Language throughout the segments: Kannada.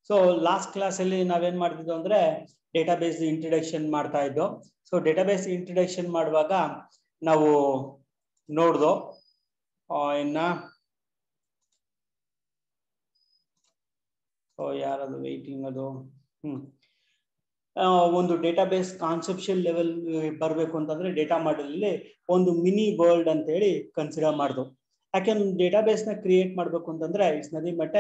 ಸೊ ಲಾಸ್ಟ್ ಕ್ಲಾಸ್ ಅಲ್ಲಿ ನಾವೇನ್ ಮಾಡ್ತಿದ್ವು ಅಂದ್ರೆ ಡೇಟಾಬೇಸ್ ಇಂಟ್ರಡಕ್ಷನ್ ಮಾಡ್ತಾ ಇದ್ದೋ. ಸೊ ಡೇಟಾಬೇಸ್ ಇಂಟ್ರಡಕ್ಷನ್ ಮಾಡುವಾಗ ನಾವು ನೋಡ್ದೋ ಇನ್ನ ಯಾರದು ವೈಟಿಂಗ್ ಅದು ಒಂದು ಡೇಟಾಬೇಸ್ ಕಾನ್ಸೆಪ್ಷನ್ ಲೆವೆಲ್ ಬರಬೇಕು ಅಂತಂದ್ರೆ ಡೇಟಾ ಮಾಡೆಲ್ ಅಲ್ಲಿ ಒಂದು ಮಿನಿ ವರ್ಲ್ಡ್ ಅಂತ ಹೇಳಿ ಕನ್ಸಿಡರ್ ಮಾಡ್ದು. ಯಾಕೆಂದ್ರೆ ಡೇಟಾಬೇಸ್ ನ ಕ್ರಿಯೇಟ್ ಮಾಡ್ಬೇಕು ಅಂತಂದ್ರೆ ಇಟ್ಸ್ ನಥಿಂಗ್ ಬಟ್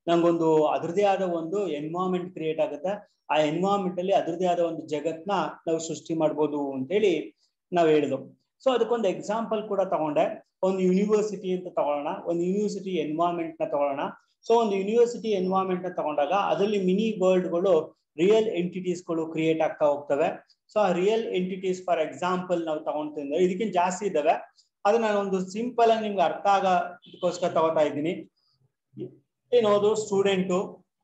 ನಂಗೊಂದು ಅದರದೇ ಆದ ಒಂದು ಎನ್ವೈರನ್ಮೆಂಟ್ ಕ್ರಿಯೇಟ್ ಆಗುತ್ತೆ. ಆ ಎನ್ವೈರನ್ಮೆಂಟ್ ಅಲ್ಲಿ ಅದರದೇ ಆದ ಒಂದು ಜಗತ್ನ ನಾವು ಸೃಷ್ಟಿ ಮಾಡ್ಬೋದು ಅಂತೇಳಿ ನಾವು ಹೇಳಿದ್ವು. ಸೊ ಅದಕ್ಕೊಂದು ಎಕ್ಸಾಂಪಲ್ ಕೂಡ ತಗೊಂಡೆ. ಒಂದು ಯೂನಿವರ್ಸಿಟಿ ಅಂತ ತಗೊಳ್ಳೋಣ, ಒಂದು ಯೂನಿವರ್ಸಿಟಿ ಎನ್ವೈರನ್ಮೆಂಟ್ ನ ತಗೊಳ್ಳೋಣ. ಸೊ ಒಂದು ಯೂನಿವರ್ಸಿಟಿ ಎನ್ವೈರನ್ಮೆಂಟ್ ನ ತಗೊಂಡಾಗ ಅದರಲ್ಲಿ ಮಿನಿ ವರ್ಲ್ಡ್ಗಳು ರಿಯಲ್ ಎಂಟಿಟೀಸ್ಗಳು ಕ್ರಿಯೇಟ್ ಆಗ್ತಾ ಹೋಗ್ತವೆ. ಸೊ ಆ ರಿಯಲ್ ಎಂಟಿಟೀಸ್ ಫಾರ್ ಎಕ್ಸಾಂಪಲ್ ನಾವು ತಗೊಂತಿದ್ರೆ ಇದಕ್ಕಿಂತ ಜಾಸ್ತಿ ಇದ್ದಾವೆ. ಅದು ನಾನು ಒಂದು ಸಿಂಪಲ್ ಆಗಿ ನಿಮ್ಗೆ ಅರ್ಥ ಆಗೋದಕ್ಕೋಸ್ಕರ ತಗೋತಾ ಇದ್ದೀನಿ. ಏನೋದು student,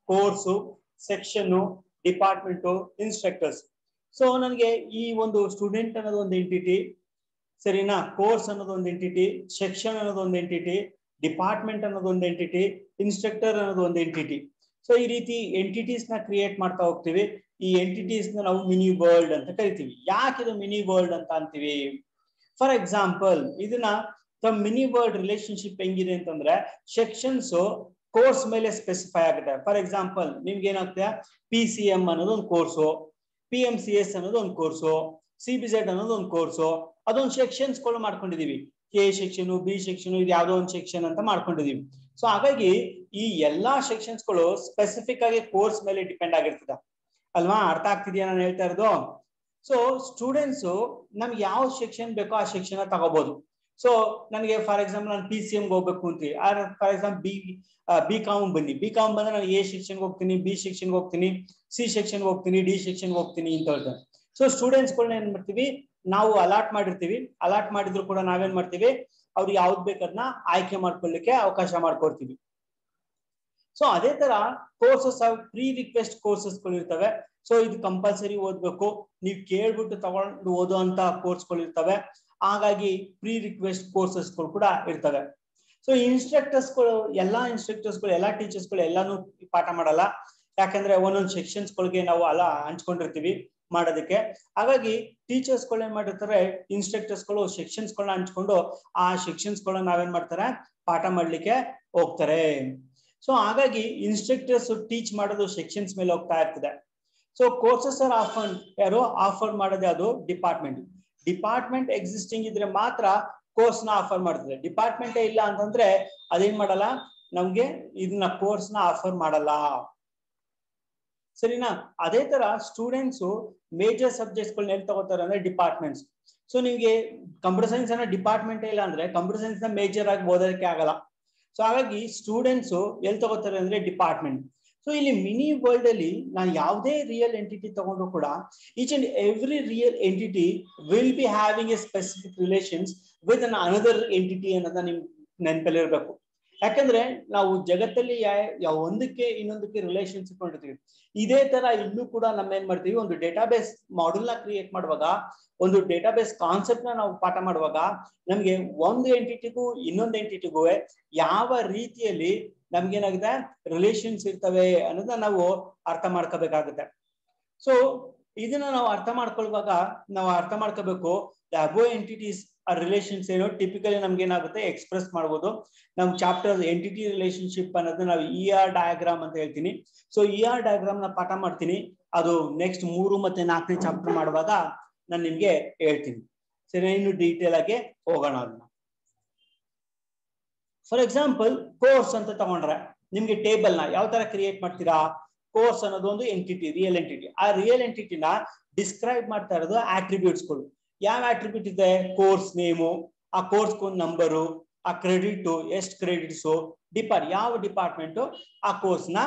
course, section, department, instructors. So ನನಗೆ ಈ ಒಂದು ಸ್ಟೂಡೆಂಟ್ ಅನ್ನೋದು ಒಂದು ಎಂಟಿಟಿ, ಸರಿನಾ, ಕೋರ್ಸ್ ಅನ್ನೋದು ಒಂದು ಎಂಟಿಟಿ, ಸೆಕ್ಷನ್ ಅನ್ನೋದು ಒಂದು ಎಂಟಿಟಿ, ಡಿಪಾರ್ಟ್ಮೆಂಟ್ ಅನ್ನೋದು ಒಂದು ಎಂಟಿಟಿ, ಇನ್ಸ್ಟ್ರಕ್ಟರ್ ಅನ್ನೋದು ಒಂದು ಎಂಟಿಟಿ. ಸೊ ಈ ರೀತಿ ಎಂಟಿಟೀಸ್ ನ ಕ್ರಿಯೇಟ್ ಮಾಡ್ತಾ ಹೋಗ್ತೀವಿ. ಈ ಎಂಟಿಟೀಸ್ ನ ನಾವು ಮಿನಿ ವರ್ಲ್ಡ್ ಅಂತ ಕರಿತೀವಿ. ಯಾಕೆ ಇದು ಮಿನಿ ವರ್ಲ್ಡ್ ಅಂತ ಅಂತೀವಿ? ಫಾರ್ ಎಕ್ಸಾಂಪಲ್ ಇದನ್ನ ಮಿನಿ ವರ್ಲ್ಡ್ ರಿಲೇಶನ್ಶಿಪ್ ಹೆಂಗಿದೆ ಅಂತಂದ್ರೆ ಸೆಕ್ಷನ್ಸ್ ಕೋರ್ಸ್ ಮೇಲೆ ಸ್ಪೆಸಿಫೈ ಆಗುತ್ತೆ. ಫಾರ್ ಎಕ್ಸಾಂಪಲ್ ನಿಮ್ಗೆ ಏನಾಗುತ್ತೆ, PCM ಅನ್ನೋದು ಒಂದು ಕೋರ್ಸು, PMCS ಅನ್ನೋದು ಒಂದು ಕೋರ್ಸು, CBZ ಅನ್ನೋದು ಒಂದು ಕೋರ್ಸು. ಅದೊಂದು ಸೆಕ್ಷನ್ಸ್ ಗಳು ಮಾಡ್ಕೊಂಡಿದೀವಿ. A ಸೆಕ್ಷನ್, B ಸೆಕ್ಷನ್, ಇದು ಯಾವ್ದೋ ಒಂದು ಸೆಕ್ಷನ್ ಅಂತ ಮಾಡ್ಕೊಂಡಿದೀವಿ. ಸೊ ಹಾಗಾಗಿ ಈ ಎಲ್ಲಾ ಸೆಕ್ಷನ್ಸ್ ಗಳು ಸ್ಪೆಸಿಫಿಕ್ ಆಗಿ ಕೋರ್ಸ್ ಮೇಲೆ ಡಿಪೆಂಡ್ ಆಗಿರ್ತದೆ ಅಲ್ವಾ? ಅರ್ಥ ಆಗ್ತಿದ್ಯಾ ನಾನು ಹೇಳ್ತಾ ಇರೋದು? ಸೊ ಸ್ಟೂಡೆಂಟ್ಸ್ ನಮ್ಗೆ ಯಾವ ಸೆಕ್ಷನ್ ಬೇಕೋ ಆ ಸೆಕ್ಷನ್ ತಗೋಬಹುದು. ಸೊ ನನಗೆ ಫಾರ್ ಎಕ್ಸಾಂಪಲ್ ನಾನು PCM ಹೋಗ್ಬೇಕು ಅಂತೀವಿ. ಫಾರ್ ಎಕ್ಸಾಂಪಲ್ BCom ಬನ್ನಿ. BCom ಬಂದ್ರೆ ನಾನು A ಸೆಕ್ಷನ್ ಹೋಗ್ತೀನಿ, B ಸೆಕ್ಷನ್ ಹೋಗ್ತೀನಿ, C ಸೆಕ್ಷನ್ ಹೋಗ್ತೀನಿ, D ಸೆಕ್ಷನ್ ಹೋಗ್ತೀನಿ ಅಂತ ಹೇಳ್ತಾರೆ. ಸೊ ಸ್ಟೂಡೆಂಟ್ಸ್ ಗಳನ್ನ ಏನ್ ಮಾಡ್ತೀವಿ ನಾವು ಅಲಾಟ್ ಮಾಡಿರ್ತೀವಿ. ಅಲಾಟ್ ಮಾಡಿದ್ರು ಕೂಡ ನಾವೇನ್ ಮಾಡ್ತೀವಿ ಅವ್ರಿಗೆ ಯಾವ್ದು ಬೇಕದನ್ನ ಆಯ್ಕೆ ಮಾಡ್ಕೊಳ್ಳಿಕ್ಕೆ ಅವಕಾಶ ಮಾಡ್ಕೊಡ್ತೀವಿ. ಸೊ ಅದೇ ತರ ಕೋರ್ಸಸ್ ಪ್ರೀ ರಿಕ್ವೆಸ್ಟ್ ಕೋರ್ಸಸ್ ಗಳು ಇರ್ತವೆ. ಸೊ ಇದು ಕಂಪಲ್ಸರಿ ಓದ್ಬೇಕು, ನೀವು ಕೇಳ್ಬಿಟ್ಟು ತಗೊಂಡು ಓದುವಂತ ಕೋರ್ಸ್ಗಳು ಇರ್ತವೆ. ಹಾಗಾಗಿ ಪ್ರೀ ರಿಕ್ವೆಸ್ಟ್ ಕೋರ್ಸಸ್ ಗಳು ಕೂಡ ಇರ್ತವೆ. ಸೊ ಇನ್ಸ್ಟ್ರಕ್ಟರ್ಸ್ಗಳು ಎಲ್ಲಾ ಟೀಚರ್ಸ್ಗಳು ಎಲ್ಲಾನು ಪಾಠ ಮಾಡಲ್ಲ. ಯಾಕಂದ್ರೆ ಒಂದೊಂದು ಸೆಕ್ಷನ್ಸ್ ಗಳಿಗೆ ನಾವು ಹಂಚ್ಕೊಂಡಿರ್ತೀವಿ ಮಾಡೋದಕ್ಕೆ. ಹಾಗಾಗಿ ಟೀಚರ್ಸ್ ಗಳು ಏನ್ ಮಾಡಿರ್ತಾರೆ, ಇನ್ಸ್ಟ್ರಕ್ಟರ್ಸ್ ಗಳು ಸೆಕ್ಷನ್ಸ್ ಗಳನ್ನ ಹಂಚ್ಕೊಂಡು ಆ ಸೆಕ್ಷನ್ಸ್ ಗಳನ್ನ ನಾವೇನ್ ಮಾಡ್ತಾರೆ ಪಾಠ ಮಾಡ್ಲಿಕ್ಕೆ ಹೋಗ್ತಾರೆ. ಸೊ ಹಾಗಾಗಿ ಇನ್ಸ್ಟ್ರಕ್ಟರ್ಸ್ ಟೀಚ್ ಮಾಡೋದು ಸೆಕ್ಷನ್ಸ್ ಮೇಲೆ ಹೋಗ್ತಾ ಇರ್ತದೆ. ಸೊ ಕೋರ್ಸಸ್ ಆರ್ ಆಫರ್ ಮಾಡೋದು ಅದು ಡಿಪಾರ್ಟ್ಮೆಂಟ್ ಎಕ್ಸಿಸ್ಟಿಂಗ್ ಇದ್ರೆ ಮಾತ್ರ ಕೋರ್ಸ್ ನ ಆಫರ್ ಮಾಡ್ತದೆ. ಡಿಪಾರ್ಟ್ಮೆಂಟ್ ಇಲ್ಲ ಅಂತಂದ್ರೆ ಅದೇನ್ ಮಾಡಲ್ಲ, ನಮ್ಗೆ ಇದನ್ನ ಕೋರ್ಸ್ ನ ಆಫರ್ ಮಾಡಲ್ಲ. ಸರಿನಾ? ಅದೇ ತರ ಸ್ಟೂಡೆಂಟ್ಸ್ ಮೇಜರ್ ಸಬ್ಜೆಕ್ಟ್ಸ್ ಗಳನ್ನ ಎಲ್ಲಿ ತಗೋತಾರೆ ಅಂದ್ರೆ ಡಿಪಾರ್ಟ್ಮೆಂಟ್ಸ್. ಸೊ ನಿಮ್ಗೆ ಕಂಪ್ಯೂಟರ್ ಸೈನ್ಸ್ ಅನ್ನೋ ಡಿಪಾರ್ಟ್ಮೆಂಟ್ ಇಲ್ಲ ಅಂದ್ರೆ ಕಂಪ್ಯೂಟರ್ ಸೈನ್ಸ್ ನ ಮೇಜರ್ ಆಗಿ ಓದೋದಕ್ಕೆ ಆಗಲ್ಲ. ಸೊ ಹಾಗಾಗಿ ಸ್ಟೂಡೆಂಟ್ಸ್ ಎಲ್ಲಿ ತಗೋತಾರೆ ಅಂದ್ರೆ ಡಿಪಾರ್ಟ್ಮೆಂಟ್. ಸೊ ಇಲ್ಲಿ ಮಿನಿ ವರ್ಲ್ಡ್ ಅಲ್ಲಿ ನಾನು ಯಾವುದೇ ರಿಯಲ್ ಎಂಟಿಟಿ ತಗೊಂಡ್ರು ಕೂಡ each and every real entity will be having A specific relations with an another entity ಅನ್ನೋದನ್ನ ನಿಮ್ ನೆನಪಲ್ಲಿ ಇರಬೇಕು. ಯಾಕಂದ್ರೆ ನಾವು ಜಗತ್ತಲ್ಲಿ ಒಂದಕ್ಕೆ ಇನ್ನೊಂದಕ್ಕೆ ರಿಲೇಷನ್ಸ್ ಇಟ್ಕೊಂಡಿರ್ತೀವಿ. ಇದೇ ತರ ಇಲ್ಲೂ ಕೂಡ ನಮ್ಮ ಏನ್ ಮಾಡ್ತೀವಿ, ಒಂದು ಡೇಟಾಬೇಸ್ ಮಾಡೆಲ್ ನ ಕ್ರಿಯೇಟ್ ಮಾಡುವಾಗ, ಒಂದು ಡೇಟಾಬೇಸ್ ಕಾನ್ಸೆಪ್ಟ್ ನ ನಾವು ಪಾಠ ಮಾಡುವಾಗ ನಮ್ಗೆ ಒಂದು ಎಂಟಿಟಿಗೂ ಇನ್ನೊಂದು ಎಂಟಿಟಿಗೂ ಯಾವ ರೀತಿಯಲ್ಲಿ ನಮ್ಗೇನಾಗಿದೆ ರಿಲೇಷನ್ಸ್ ಇರ್ತವೆ ಅನ್ನೋದನ್ನ ನಾವು ಅರ್ಥ ಮಾಡ್ಕೋಬೇಕಾಗುತ್ತೆ. ಸೊ ಇದನ್ನ ನಾವು ಅರ್ಥ ಮಾಡ್ಕೊಳ್ಳುವಾಗ ನಾವು ಅರ್ಥ ಮಾಡ್ಕೋಬೇಕು ಅಬೋ ಎಂಟಿಟೀಸ್ ಆ ರಿಲೇಷನ್ಸ್ ಏನೋ ಟಿಪಿಕಲಿ ನಮ್ಗೆ ಏನಾಗುತ್ತೆ ಎಕ್ಸ್ಪ್ರೆಸ್ ಮಾಡ್ಬೋದು. ನಮ್ ಚಾಪ್ಟರ್ ಎಂಟಿಟಿ ರಿಲೇಶನ್ಶಿಪ್ ಅನ್ನೋದು ನಾವು ER ಡಯಾಗ್ರಾಮ್ ಅಂತ ಹೇಳ್ತೀನಿ. ಸೊ ER ಡಯಾಗ್ರಾಮ್ ನ ಪಾಠ ಮಾಡ್ತೀನಿ. ಅದು ನೆಕ್ಸ್ಟ್ 3 ಮತ್ತೆ 4ನೇ ಚಾಪ್ಟರ್ ಮಾಡುವಾಗ ನಾನು ನಿಮ್ಗೆ ಹೇಳ್ತೀನಿ. ಸರಿ, ಇನ್ನು ಡೀಟೇಲ್ ಆಗಿ ಹೋಗೋಣ ಅದನ್ನ. ಫಾರ್ ಎಕ್ಸಾಂಪಲ್ ಕೋರ್ಸ್ ಅಂತ ತಗೊಂಡ್ರೆ ನಿಮ್ಗೆ ಟೇಬಲ್ ನ ಯಾವ ತರ ಕ್ರಿಯೇಟ್ ಮಾಡ್ತೀರಾ? ಕೋರ್ಸ್ ಅನ್ನೋದು ಒಂದು ಎಂಟಿಟಿ, ರಿಯಲ್ ಎಂಟಿಟಿ. ಆ ರಿಯಲ್ ಎಂಟಿಟಿನ ಡಿಸ್ಕ್ರೈಬ್ ಮಾಡ್ತಾ ಇರೋದು ಆಟ್ರಿಬ್ಯೂಟ್ಸ್ ಗಳು. ಯಾವ ಆಟ್ರಿಬ್ಯೂಟ್ ಇದೆ? ಕೋರ್ಸ್ ನೇಮು, ಆ ಕೋರ್ಸ್ ಒಂದು ನಂಬರು, ಆ ಕ್ರೆಡಿಟ್ ಎಷ್ಟು ಕ್ರೆಡಿಟ್ಸ್, ಯಾವ ಡಿಪಾರ್ಟ್ಮೆಂಟ್ ಆ ಕೋರ್ಸ್ ನ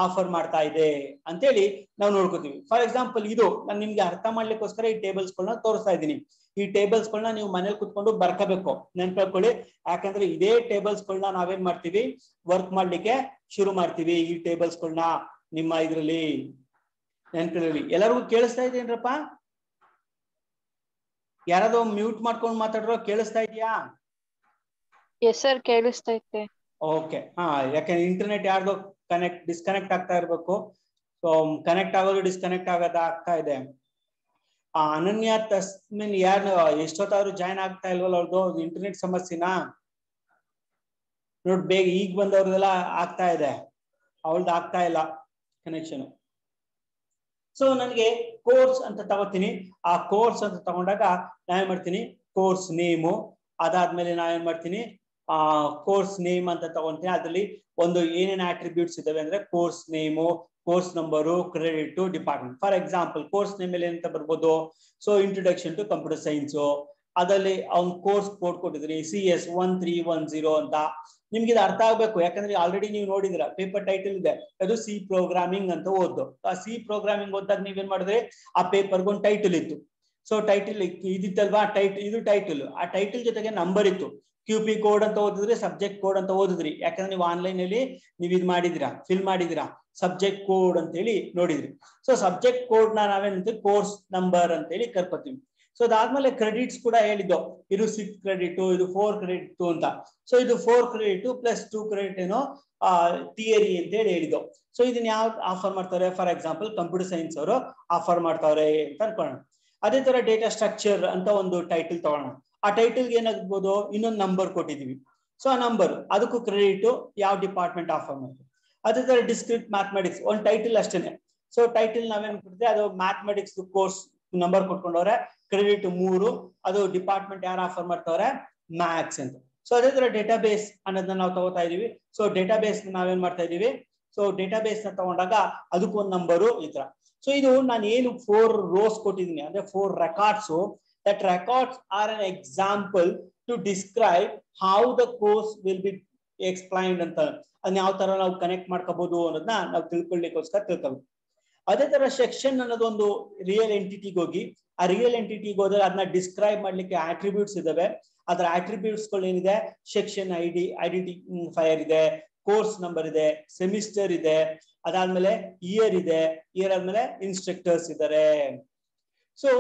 ಆಫರ್ ಮಾಡ್ತಾ ಇದೆ ಅಂತೇಳಿ ನಾವು ನೋಡ್ಕೋತೀವಿ. ಫಾರ್ ಎಕ್ಸಾಂಪಲ್ ಇದು ನಾನು ನಿಮ್ಗೆ ಅರ್ಥ ಮಾಡ್ಲಿಕ್ಕೋಸ್ಕರ ಈ ಟೇಬಲ್ಸ್ ಗಳನ್ನ ತೋರಿಸ್ತಾ ಇದ್ದೀನಿ. ಈ ಟೇಬಲ್ಸ್ ಗಳನ್ನ ನೀವು ಮನೇಲಿ ಕುತ್ಕೊಂಡು ಬರ್ಕೋಬೇಕು, ನೆನ್ಪಿಟ್ಕೊಳ್ಳಿ. ಯಾಕಂದ್ರೆ ಇದೇ ಟೇಬಲ್ಸ್ ಗಳನ್ನ ನಾವೇನ್ ಮಾಡ್ತೀವಿ ವರ್ಕ್ ಮಾಡ್ಲಿಕ್ಕೆ ಶುರು ಮಾಡ್ತೀವಿ. ಈ ಟೇಬಲ್ಸ್ ಗಳನ್ನ ನಿಮ್ಮ ಇದ್ರಲ್ಲಿ ನೆನ್ಪಿರಲಿ. ಎಲ್ಲರಿಗೂ ಕೇಳಿಸ್ತಾ ಇದೆಯೇನ್ರಪ್ಪ? ಯಾರಾದ್ರೂ ಮ್ಯೂಟ್ ಮಾಡ್ಕೊಂಡು ಮಾತಾಡ್ರೋ? ಕೇಳಿಸ್ತಾ ಇದೆಯಾ? ಎಸ್ ಸರ್, ಕೇಳಿಸ್ತೈತೆ. ಓಕೆ ಯಾಕಂದ್ರೆ ಇಂಟರ್ನೆಟ್ ಯಾರ್ದೋ ಡಿಸ್ಕನೆಕ್ಟ್ ಆಗ್ತಾ ಇರ್ಬೇಕು. ಸೊ ಕನೆಕ್ಟ್ ಆಗೋದು ಡಿಸ್ಕನೆಕ್ಟ್ ಆಗೋದು ಆಗ್ತಾ ಇದೆ. ಅನನ್ಯ ತಸ್ಮಿನ್ ಯಾರು ಎಷ್ಟೊತ್ತಾದ್ರು ಜಾಯ್ನ್ ಆಗ್ತಾ ಇಲ್ವಲ್ಲ ಅವ್ರದ್ದು ಇಂಟರ್ನೆಟ್ ಸಮಸ್ಯೆನಾ ನೋಡ್ ಬೇಗ ಈಗ ಬಂದವ್ರದೆಲ್ಲ ಆಗ್ತಾ ಇದೆ, ಅವಳ್ದು ಆಗ್ತಾ ಇಲ್ಲ ಕನೆಕ್ಷನ್. ಸೊ ನನಗೆ ಕೋರ್ಸ್ ಅಂತ ತಗೋತೀನಿ. ಆ ಕೋರ್ಸ್ ಅಂತ ತಗೊಂಡಾಗ ನಾವೇನ್ ಮಾಡ್ತೀನಿ ಕೋರ್ಸ್ ನೇಮು, ಅದಾದ್ಮೇಲೆ ನಾವೇನ್ ಮಾಡ್ತೀನಿ ಕೋರ್ಸ್ ನೇಮ್ ಅಂತ ತಗೊಂತೀನಿ. ಅದ್ರಲ್ಲಿ ಒಂದು ಏನೇನು ಆಟ್ರಿಬ್ಯೂಟ್ಸ್ ಇದಾವೆ ಅಂದ್ರೆ course name, course number, credit, department. For example course name ಅಲ್ಲಿ ಅಂತ ಬರ್ಬೋದು. So introduction to computer science, ಅದರಲ್ಲಿ ಅವ್ನ್ ಕೋರ್ಸ್ ಕೋಡ್ ಕೊಟ್ಟಿದ್ರಿ CS 1310 ಅಂತ. ನಿಮ್ಗೆ ಇದು ಅರ್ಥ ಆಗ್ಬೇಕು, ಯಾಕಂದ್ರೆ ಆಲ್ರೆಡಿ ನೀವು ನೋಡಿದ್ರ ಪೇಪರ್ ಟೈಟಲ್ ಇದೆ, ಅದು ಸಿ ಪ್ರೋಗ್ರಾಮಿಂಗ್ ಅಂತ ಓದ್ದು. ಆ ಸಿ ಪ್ರೋಗ್ರಾಮಿಂಗ್ ಓದ್ದಾಗ ನೀವೇನ್ ಮಾಡಿದ್ರೆ ಆ ಪೇಪರ್ಗೆ ಒಂದು ಟೈಟಲ್ ಇತ್ತು. ಸೊ ಟೈಟಲ್ ಇದಿತ್ತಲ್ವಾ, ಇದು ಟೈಟಲ್. ಆ ಟೈಟಲ್ ಜೊತೆಗೆ ನಂಬರ್ ಇತ್ತು. QP ಕೋಡ್ ಅಂತ ಓದಿದ್ರಿ, ಸಬ್ಜೆಕ್ಟ್ ಕೋಡ್ ಅಂತ ಓದಿದ್ರಿ, ಯಾಕಂದ್ರೆ ನೀವು ಆನ್ಲೈನ್ ಅಲ್ಲಿ ನೀವು ಇದು ಮಾಡಿದಿರಾ, ಫಿಲ್ ಮಾಡಿದಿರಾ, ಸಬ್ಜೆಕ್ಟ್ ಕೋಡ್ ಅಂತ ಹೇಳಿ ನೋಡಿದ್ರಿ. ಸೊ ಸಬ್ಜೆಕ್ಟ್ ಕೋಡ್ ನಾವೇನಂತ ಕೋರ್ಸ್ ನಂಬರ್ ಅಂತ ಹೇಳಿ ಕರ್ಕೋತೀವಿ. ಸೊ ಅದಾದ್ಮೇಲೆ ಕ್ರೆಡಿಟ್ಸ್ ಕೂಡ ಹೇಳಿದ್ದು, ಇದು 6 ಕ್ರೆಡಿಟ್, ಇದು 4 ಕ್ರೆಡಿಟ್ ಅಂತ. ಸೊ ಇದು 4 ಕ್ರೆಡಿಟ್ ಪ್ಲಸ್ 2 ಕ್ರೆಡಿಟ್ ಏನೋ ಥಿಯರಿ ಅಂತ ಹೇಳಿ ಹೇಳಿದ್ದು. ಸೊ ಇದನ್ನ ಯಾವ ಆಫರ್ ಮಾಡ್ತಾರೆ, ಫಾರ್ ಎಕ್ಸಾಂಪಲ್ ಕಂಪ್ಯೂಟರ್ ಸೈನ್ಸ್ ಅವರು ಆಫರ್ ಮಾಡ್ತಾವ್ರೆ ಅಂತ ಅನ್ಕೊಳ್ಳೋಣ. ಅದೇ ತರ ಡೇಟಾ ಸ್ಟ್ರಕ್ಚರ್ ಅಂತ ಒಂದು ಟೈಟಲ್ ತಗೋಣ. ಆ ಟೈಟಲ್ಗೆ ಏನಾಗ್ಬೋದು, ಇನ್ನೊಂದು ನಂಬರ್ ಕೊಟ್ಟಿದೀವಿ. ಸೊ ಆ ನಂಬರ್ ಅದಕ್ಕೂ ಕ್ರೆಡಿಟ್ ಯಾವ ಡಿಪಾರ್ಟ್ಮೆಂಟ್ ಆಫರ್ ಮಾಡ್ತೀವಿ. ಅದೇ ತರ ಡಿಸ್ಕ್ರಿಟ್ ಮ್ಯಾಥಮೆಟಿಕ್ಸ್ ಒಂದು ಟೈಟಲ್ ಅಷ್ಟೇನೆ. ಸೊ ಟೈಟಲ್ ನಾವೇನ್ ಕೊಡ್ತೀವಿ, ಅದು ಮ್ಯಾಥಮೆಟಿಕ್ಸ್ ಕೋರ್ಸ್ ನಂಬರ್ ಕೊಟ್ಕೊಂಡವ್ರೆ, ಕ್ರೆಡಿಟ್ 3, ಅದು ಡಿಪಾರ್ಟ್ಮೆಂಟ್ ಯಾರು ಆಫರ್ ಮಾಡ್ತಾವ್ರೆ, ಮ್ಯಾಥ್ಸ್ ಅಂತ. ಸೊ ಅದೇ ತರ ಡೇಟಾ ಬೇಸ್ ಅನ್ನೋದನ್ನ ನಾವು ತಗೋತಾ ಇದೀವಿ. ಸೊ ಡೇಟಾ ಬೇಸ್ ನಾವೇನ್ ಮಾಡ್ತಾ ಇದೀವಿ, ಸೊ ಡೇಟಾ ಬೇಸ್ ನ ತಗೊಂಡಾಗ ಅದಕ್ಕೂ ಒಂದು ನಂಬರು ಈ ತರ. ಸೊ ಇದು ನಾನು ಏನು 4 ರೋಸ್ ಕೊಟ್ಟಿದ್ದೀನಿ ಅಂದ್ರೆ 4 records. That records are an example to describe how the course will be explained ಅಂತ. ಅದನ್ನ ಯಾವ ತರ ನಾವು ಕನೆಕ್ಟ್ ಮಾಡ್ಕೋಬಹುದು ಅನ್ನೋದನ್ನ ನಾವು ತಿಳ್ಕೊಳ್ಳಿಕ್ಕೋಸ್ಕರ ತಿಳ್ಕೊಬೇಕು. ಅದೇ ತರ ಸೆಕ್ಷನ್ ಅನ್ನೋದೊಂದು ರಿಯಲ್ ಎಂಟಿಟಿಗೆ ಹೋಗಿ, ಆ ರಿಯಲ್ ಎಂಟಿಟಿಗೆ ಹೋದ್ರೆ ಅದನ್ನ ಡಿಸ್ಕ್ರೈಬ್ ಮಾಡ್ಲಿಕ್ಕೆ ಆಟ್ರಿಬ್ಯೂಟ್ಸ್ ಇದಾವೆ. ಅದರ ಆಟ್ರಿಬ್ಯೂಟ್ಸ್ ಗಳು ಏನಿದೆ, ಸೆಕ್ಷನ್ ಐಡೆಂಟಿಫೈಯರ್ ಇದೆ, ಕೋರ್ಸ್ ನಂಬರ್ ಇದೆ, ಸೆಮಿಸ್ಟರ್ ಇದೆ, ಅದಾದ್ಮೇಲೆ ಇಯರ್ ಇದೆ, ಇಯರ್ ಆದ್ಮೇಲೆ ಇನ್ಸ್ಟ್ರಕ್ಟರ್ಸ್ ಇದ್ದಾರೆ. ಸೊ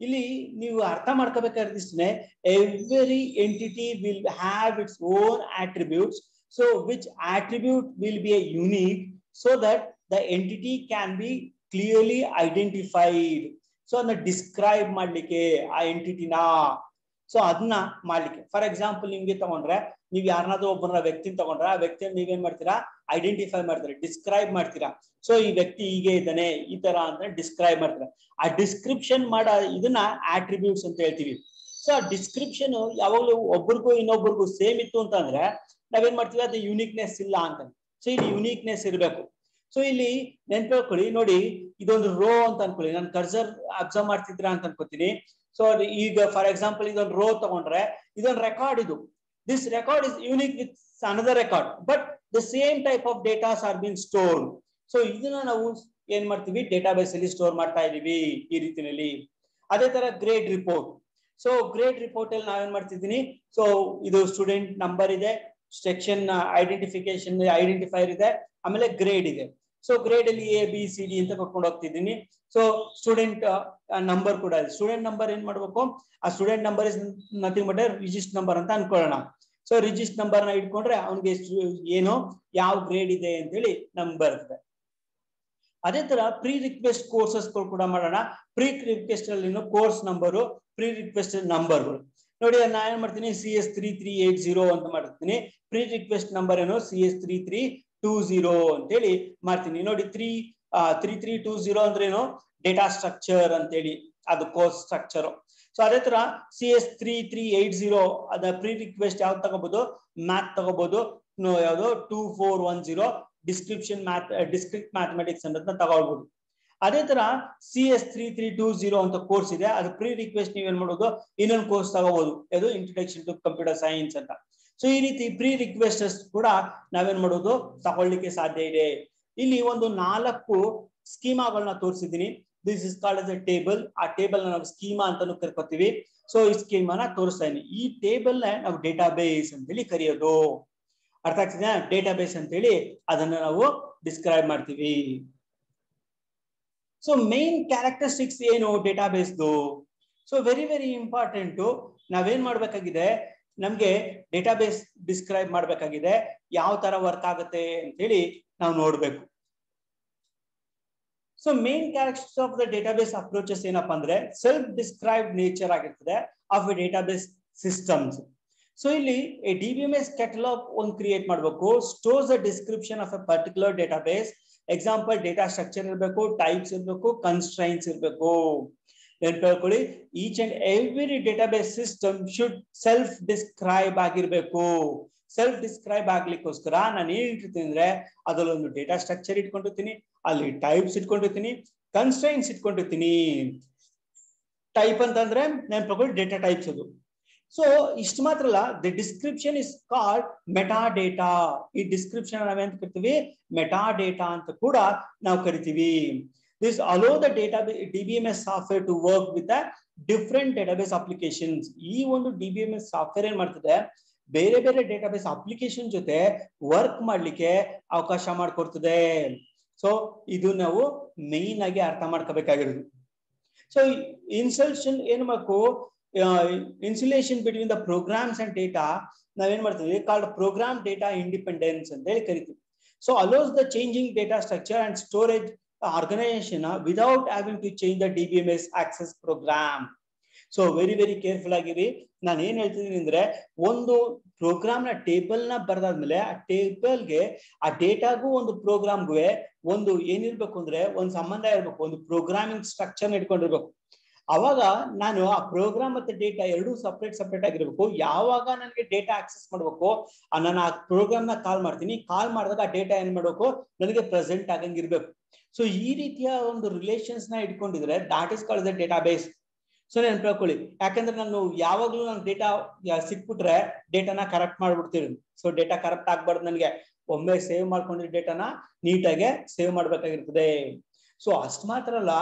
ಇಲ್ಲಿ ನೀವು ಅರ್ಥ ಮಾಡ್ಕೋಬೇಕಾದ್ರೆ every entity will have its own attributes. So which attribute will be a unique so that the entity can be clearly identified. So ಅದನ್ನ ಡಿಸ್ಕ್ರೈಬ್ ಮಾಡ್ಲಿಕ್ಕೆ ಆ ಎಂಟಿಟಿನ, ಸೊ ಅದನ್ನ ಮಾಡ್ಲಿಕ್ಕೆ. ಫಾರ್ ಎಕ್ಸಾಂಪಲ್ ನಿಮ್ಗೆ ತಗೊಂಡ್ರೆ, ನೀವು ಯಾರನ್ನಾದ್ರೂ ಒಬ್ಬರ ವ್ಯಕ್ತಿನ ತಗೊಂಡ್ರೆ, ಆ ವ್ಯಕ್ತಿಯನ್ನು ನೀವೇನ್ ಮಾಡ್ತೀರಾ, ಐಡೆಂಟಿಫೈ ಮಾಡ್ತೀರಾ, ಡಿಸ್ಕ್ರೈಬ್ ಮಾಡ್ತೀರಾ. ಸೊ ಈ ವ್ಯಕ್ತಿ ಹೀಗೆ ಇದ್ದಾನೆ ಈ ತರ ಅಂತ ಡಿಸ್ಕ್ರೈಬ್ ಮಾಡ್ತೀರಾ. ಆ ಡಿಸ್ಕ್ರಿಪ್ಷನ್ ಮಾಡೋ ಇದನ್ನ ಆಟ್ರಿಬ್ಯೂಟ್ಸ್ ಅಂತ ಹೇಳ್ತೀವಿ. ಸೊ ಆ ಡಿಸ್ಕ್ರಿಪ್ಷನ್ ಯಾವಾಗಲೂ ಒಬ್ರಿಗೂ ಇನ್ನೊಬ್ರಿಗೂ ಸೇಮ್ ಇತ್ತು ಅಂತಂದ್ರೆ ನಾವೇನ್ ಮಾಡ್ತೀವಿ, ಅದು ಯುನಿಕ್ನೆಸ್ ಇಲ್ಲ ಅಂತ. ಸೊ ಇಲ್ಲಿ ಯುನಿಕ್ನೆಸ್ ಇರಬೇಕು. ಸೊ ಇಲ್ಲಿ ನೆನ್ಪಿಟ್ಕೊಳ್ಳಿ, ನೋಡಿ ಇದೊಂದು ರೋ ಅಂತ ಅನ್ಕೊಳ್ಳಿ, ನಾನು ಕರ್ಸರ್ ಅಬ್ಸರ್ವ್ ಮಾಡ್ತಿದ್ದೀರಾ ಅಂತ ಅನ್ಕೋತೀನಿ. ಸೊ ಈಗ ಫಾರ್ ಎಕ್ಸಾಂಪಲ್ ಇದೊಂದು ರೋ ತಗೊಂಡ್ರೆ ಇದೊಂದು ರೆಕಾರ್ಡ್, ಇದು this record is unique with another record, but the same type of datas are been stored. So ಇದನ್ನ ನಾವು ಏನ್ ಮಾಡ್ತೀವಿ, ಡೇಟಾ ಬೇಸ್ ಅಲ್ಲಿ ಸ್ಟೋರ್ ಮಾಡ್ತಾ ಇದೀವಿ ಈ ರೀತಿಯಲ್ಲಿ. ಅದೇ ತರ grade report. So grade report ಅಲ್ಲಿ ನಾವೇನ್ ಮಾಡ್ತಿದ್ದೀನಿ, ಸೊ ಇದು ಸ್ಟೂಡೆಂಟ್ ನಂಬರ್ ಇದೆ, ಸೆಕ್ಷನ್ ಐಡೆಂಟಿಫೈರ್ ಇದೆ, ಆಮೇಲೆ ಗ್ರೇಡ್ ಇದೆ. ಸೊ ಗ್ರೇಡ್ ಅಲ್ಲಿ ABCD ಅಂತ ಕೊಟ್ಕೊಂಡು ಹೋಗ್ತಿದ್ದೀನಿ. ಸೊ ಸ್ಟೂಡೆಂಟ್ ನಂಬರ್ ಕೂಡ ಇದೆ. ಸ್ಟೂಡೆಂಟ್ ನಂಬರ್ ಏನ್ ಮಾಡ್ಬೇಕು, ಆ student number is nothing but register number ಅಂತ ಅನ್ಕೊಳ್ಳೋಣ. ಸೊ ರಿಜಿಸ್ಟರ್ ನಂಬರ್ ನ ಇಟ್ಕೊಂಡ್ರೆ ಅವ್ನಿಗೆ ಏನು ಯಾವ ಗ್ರೇಡ್ ಇದೆ ಅಂತ ಹೇಳಿ ನಮ್ಗೆ ಬರ್ತದೆ. ಅದೇ ತರ ಪ್ರೀ ರಿಕ್ವೆಸ್ಟ್ ಕೋರ್ಸಸ್ ಕೂಡ ಮಾಡೋಣ. ಪ್ರೀ ರಿಕ್ವೆಸ್ಟ್ ಅಲ್ಲಿ ಕೋರ್ಸ್ ನಂಬರು, ಪ್ರೀ ರಿಕ್ವೆಸ್ಟ್ ನಂಬರ್ಗಳು ನೋಡಿ. ನಾನು ಏನ್ ಮಾಡ್ತೀನಿ, CS 3380 ಅಂತ ಮಾಡ್ತೀನಿ. ಪ್ರೀ ರಿಕ್ವೆಸ್ಟ್ ನಂಬರ್ ಏನು, CS 3320 ಅಂತ ಹೇಳಿ ಮಾಡ್ತೀನಿ. ನೋಡಿ 3320 ಅಂದ್ರೆ ಏನು, ಡೇಟಾ ಸ್ಟ್ರಕ್ಚರ್ ಅಂತ ಹೇಳಿ ಅದು ಕೋರ್ಸ್ ಸ್ಟ್ರಕ್ಚರ್. ಸೊ ಅದೇ ತರ CS 3380 ಅದ ಪ್ರೀ ರಿಕ್ವೆಸ್ಟ್ ಯಾವ್ದು ತಗೋಬಹುದು, ಮ್ಯಾಥ್ ತಗೋಬಹುದು, ಯಾವ್ದು 2410 ಡಿಸ್ಕ್ರಿಟ್ ಮ್ಯಾಥಮೆಟಿಕ್ಸ್ ಅನ್ನೋದನ್ನ ತಗೊಳ್ಬಹುದು. ಅದೇ ತರ CS 3320 ಅಂತ ಕೋರ್ಸ್ ಇದೆ, ಅದು ಪ್ರೀ ರಿಕ್ವೆಸ್ಟ್ ನೀವೇನ್ ಮಾಡೋದು, ಇನ್ನೊಂದು ಕೋರ್ಸ್ ತಗೋಬಹುದು, ಅದು ಇಂಟ್ರೊಡಕ್ಷನ್ ಟು ಕಂಪ್ಯೂಟರ್ ಸೈನ್ಸ್ ಅಂತ. ಸೊ ಈ ರೀತಿ ಪ್ರೀ ರಿಕ್ವೆಸ್ಟರ್ಸ್ ಕೂಡ ನಾವೇನ್ ಮಾಡೋದು, ತಗೊಳ್ಳಿಕ್ಕೆ ಸಾಧ್ಯ ಇದೆ. ಇಲ್ಲಿ ಒಂದು 4 ಸ್ಕೀಮಾಗಳನ್ನ ತೋರಿಸಿದ್ದೀನಿ. This is called as a table. ಆ ಟೇಬಲ್ ನಾವು ಸ್ಕೀಮಾ ಅಂತಾನು ಕರ್ಕೋತೀವಿ. ಸೊ ಈ ಸ್ಕೀಮಾನ ತೋರಿಸ್ತಾ ಇದೀನಿ. ಈ ಟೇಬಲ್ ನ ನಾವು ಡೇಟಾ ಬೇಸ್ ಅಂತ ಹೇಳಿ ಕರೆಯೋದು. ಅರ್ಥ ಆಗ್ತಿದೆ, ಡೇಟಾ ಬೇಸ್ ಅಂತ ಹೇಳಿ ಅದನ್ನ ನಾವು ಡಿಸ್ಕ್ರೈಬ್ ಮಾಡ್ತೀವಿ. ಸೊ ಮೇನ್ ಕ್ಯಾರೆಕ್ಟರಿಸ್ಟಿಕ್ಸ್ ಏನು ಡೇಟಾ ಬೇಸ್ದು, ಸೊ ವೆರಿ ಇಂಪಾರ್ಟೆಂಟ್. ನಾವೇನ್ ಮಾಡ್ಬೇಕಾಗಿದೆ, ನಮ್ಗೆ ಡೇಟಾಬೇಸ್ ಡಿಸ್ಕ್ರೈಬ್ ಮಾಡ್ಬೇಕಾಗಿದೆ, ಯಾವ ತರ ವರ್ಕ್ ಆಗುತ್ತೆ ಅಂತ ಹೇಳಿ ನಾವು ನೋಡ್ಬೇಕು. So main characters of the database approaches ಏನಪ್ಪಾ ಅಂದ್ರೆ ಸೆಲ್ಫ್ ಡಿಸ್ಕ್ರೈಬ್ಡ್ ನೇಚರ್ ಆಗಿರ್ತದೆ of A database systems. So ಇಲ್ಲಿ ಎ DBMS ಕ್ಯಾಟಲಾಗ್ ಒಂದು ಕ್ರಿಯೇಟ್ ಮಾಡಬೇಕು, stores the description of A particular database. Example data structure ಇರಬೇಕು, ಟೈಪ್ಸ್ ಇರಬೇಕು, ಕನ್ಸ್ಟ್ರೈನ್ಸ್ ಇರಬೇಕು. ನೆನ್ಪಿಟ್ಕೊಳ್ಳಿ, each and every database system should self describe ಆಗಿರ್ಬೇಕು. ಸೆಲ್ಫ್ ಡಿಸ್ಕ್ರೈಬ್ ಆಗ್ಲಿಕ್ಕೋಸ್ಕರ ನಾನು ಏನ್ ಇಟ್ಟಿರ್ತೀನಿ ಅಂದ್ರೆ ಅದ್ರಲ್ಲಿ ಒಂದು ಡೇಟಾ ಸ್ಟ್ರಕ್ಚರ್ ಇಟ್ಕೊಂಡಿರ್ತೀನಿ, ಅಲ್ಲಿ ಟೈಪ್ಸ್ ಇಟ್ಕೊಂಡಿರ್ತೀನಿ, ಕನ್ಸ್ಟ್ರೈನ್ಸ್ ಇಟ್ಕೊಂಡಿರ್ತೀನಿ. ಟೈಪ್ ಅಂತಂದ್ರೆ ನೆನ್ಪಿಟ್ಕೊಳ್ಳಿ ಡೇಟಾ ಟೈಪ್ಸ್ ಅದು. ಸೊ ಇಷ್ಟು ಮಾತ್ರ ಅಲ್ಲ, the description is called meta data. ಈ ಡಿಸ್ಕ್ರಿಪ್ಷನ್ ನಾವೇಂತ ಕರಿತೀವಿ, ಮೆಟಾ ಡೇಟಾ ಅಂತ ಕೂಡ ನಾವು ಕರಿತೀವಿ. This allow the data DBMS software to work with different database applications. ಈ ಒಂದು DBMS ಸಾಫ್ಟ್ವೇರ್ ಏನ್ ಮಾಡ್ತದೆ, ಬೇರೆ ಬೇರೆ ಡೇಟಾಬೇಸ್ ಅಪ್ಲಿಕೇಶನ್ ಜೊತೆ ವರ್ಕ್ ಮಾಡ್ಲಿಕ್ಕೆ ಅವಕಾಶ ಮಾಡಿಕೊಡ್ತದೆ. ಸೊ ಇದು ನಾವು ಮೇನ್ ಆಗಿ ಅರ್ಥ ಮಾಡ್ಕೋಬೇಕಾಗಿರೋದು. ಸೊ ಇನ್ಸಲ್ಷನ್ ಏನ್ ಮಾಡಬೇಕು, insulation between the programs and data ನಾವೇನ್ ಮಾಡ್ತೀವಿ, ಕಾಲ್ಡ್ ಪ್ರೋಗ್ರಾಮ್ ಡೇಟಾ ಇಂಡಿಪೆಂಡೆನ್ಸ್ ಅಂತ ಹೇಳಿ ಕರಿತೀವಿ. So allows the changing data structure and storage organisation without having to change the DBMS access program. So very very careful ಆಗಿರಿ. ನಾನು ಏನ್ ಹೇಳ್ತಿದ್ದೀನಿ ಅಂದ್ರೆ, ಒಂದು ಪ್ರೋಗ್ರಾಮ್ ನ ಟೇಬಲ್ ನ ಬರೆದಾದ್ಮೇಲೆ ಆ ಟೇಬಲ್ಗೆ ಆ ಡೇಟಾಗೂ ಒಂದು ಪ್ರೋಗ್ರಾಮ್ಗೂ ಒಂದು ಏನಿರ್ಬೇಕು ಅಂದ್ರೆ ಒಂದು ಸಂಬಂಧ ಇರ್ಬೇಕು, ಒಂದು ಪ್ರೋಗ್ರಾಮಿಂಗ್ ಸ್ಟ್ರಕ್ಚರ್ ಇಟ್ಕೊಂಡಿರ್ಬೇಕು. ಅವಾಗ ನಾನು ಆ ಪ್ರೋಗ್ರಾಮ್ ಮತ್ತೆ ಡೇಟಾ ಎರಡೂ ಸಪ್ರೇಟ್ ಆಗಿರ್ಬೇಕು. ಯಾವಾಗ ನನಗೆ ಡೇಟಾ ಆಕ್ಸೆಸ್ ಮಾಡ್ಬೇಕು, ನಾನು ಆ ಪ್ರೋಗ್ರಾಮ್ ನ ಕಾಲ್ ಮಾಡ್ತೀನಿ, ಕಾಲ್ ಮಾಡಿದಾಗ ಆ ಡೇಟಾ ಏನ್ ಮಾಡ್ಬೇಕು, ನನಗೆ ಪ್ರೆಸೆಂಟ್ ಆಗಂಗಿರ್ಬೇಕು. ಸೊ ಈ ರೀತಿಯ ಒಂದು ರಿಲೇಷನ್ಸ್ ನ ಇಟ್ಕೊಂಡಿದ್ರೆ that is called the database. So ನೆನ್ಪಿಟ್ಕೊಳ್ಳಿ, ಯಾಕಂದ್ರೆ ನಾನು ಯಾವಾಗ್ಲೂ ನಾನು ಡೇಟಾ ಸಿಕ್ಬಿಟ್ರೆ ಡೇಟಾನ ಕರೆಕ್ಟ್ ಮಾಡ್ಬಿಡ್ತೀವಿ. ಸೊ ಡೇಟಾ ಕರೆಕ್ಟ್ ಆಗ್ಬಾರ್ದು, ನನಗೆ ಒಮ್ಮೆ ಸೇವ್ ಮಾಡ್ಕೊಂಡಿರೋ ಡೇಟಾನ ನೀಟಾಗೆ ಸೇವ್ ಮಾಡ್ಬೇಕಾಗಿರ್ತದೆ. ಸೊ ಅಷ್ಟು ಮಾತ್ರ ಅಲ್ಲ,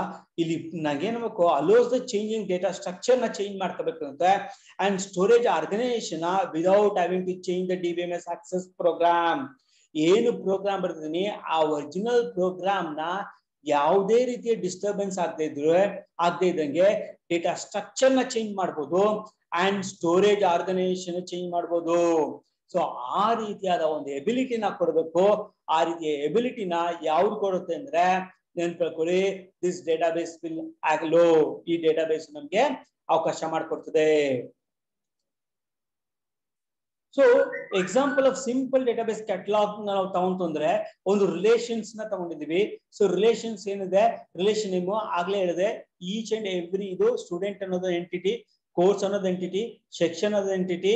ಇಲ್ಲಿ ನಾಗೇನ್ಬೇಕು, allows the changing data structure ನ ಚೇಂಜ್ ಮಾಡ್ಕೋಬೇಕು ಅಂತ, and storage organisation without having to change the DBMS access program. ಏನು ಪ್ರೋಗ್ರಾಮ್ ಬರ್ತಿದೀನಿ ಆ ಒರಿಜಿನಲ್ ಪ್ರೋಗ್ರಾಮ್ ನ ಯಾವುದೇ ರೀತಿಯ ಡಿಸ್ಟರ್ಬೆನ್ಸ್ ಆಗದೆ ಇದ್ದಂಗೆ ಡೇಟಾ ಸ್ಟ್ರಕ್ಚರ್ ನ ಚೇಂಜ್ ಮಾಡ್ಬೋದು ಅಂಡ್ ಸ್ಟೋರೇಜ್ ಆರ್ಗನೈಸೇಷನ್ ಚೇಂಜ್ ಮಾಡ್ಬೋದು. ಸೊ ಆ ರೀತಿಯಾದ ಒಂದು ಎಬಿಲಿಟಿನ ಕೊಡಬೇಕು. ಆ ರೀತಿಯ ಎಬಿಲಿಟಿನ ಯಾವ್ದು ಕೊಡುತ್ತೆ ಅಂದ್ರೆ ನೆನ್ಪಿಟ್ಕೊಳ್ಳಿ, ದಿಸ್ ಡೇಟಾಬೇಸ್ ವಿಲ್ ಅಲೋ, ಈ ಡೇಟಾಬೇಸ್ ನಮ್ಗೆ ಅವಕಾಶ ಮಾಡಿಕೊಡ್ತದೆ. So example of simple database catalogue ನಾವು ತಗೊಂತಂದ್ರೆ ಒಂದು ರಿಲೇಷನ್ಸ್ ನ ತಗೊಂಡಿದೀವಿ. ಸೊ ರಿಲೇಷನ್ಸ್ ಏನಿದೆ, ರಿಲೇಷನ್ ನೇಮು ಆಗ್ಲೇ ಹೇಳಿದೆ, ಈಚ್ ಅಂಡ್ ಎವ್ರಿ ಇದು ಸ್ಟೂಡೆಂಟ್ ಅನ್ನೋದು ಎಂಟಿಟಿ, ಕೋರ್ಸ್ ಅನ್ನೋದು ಎಂಟಿಟಿ, ಸೆಕ್ಷನ್ ಅನ್ನೋದು ಎಂಟಿಟಿ,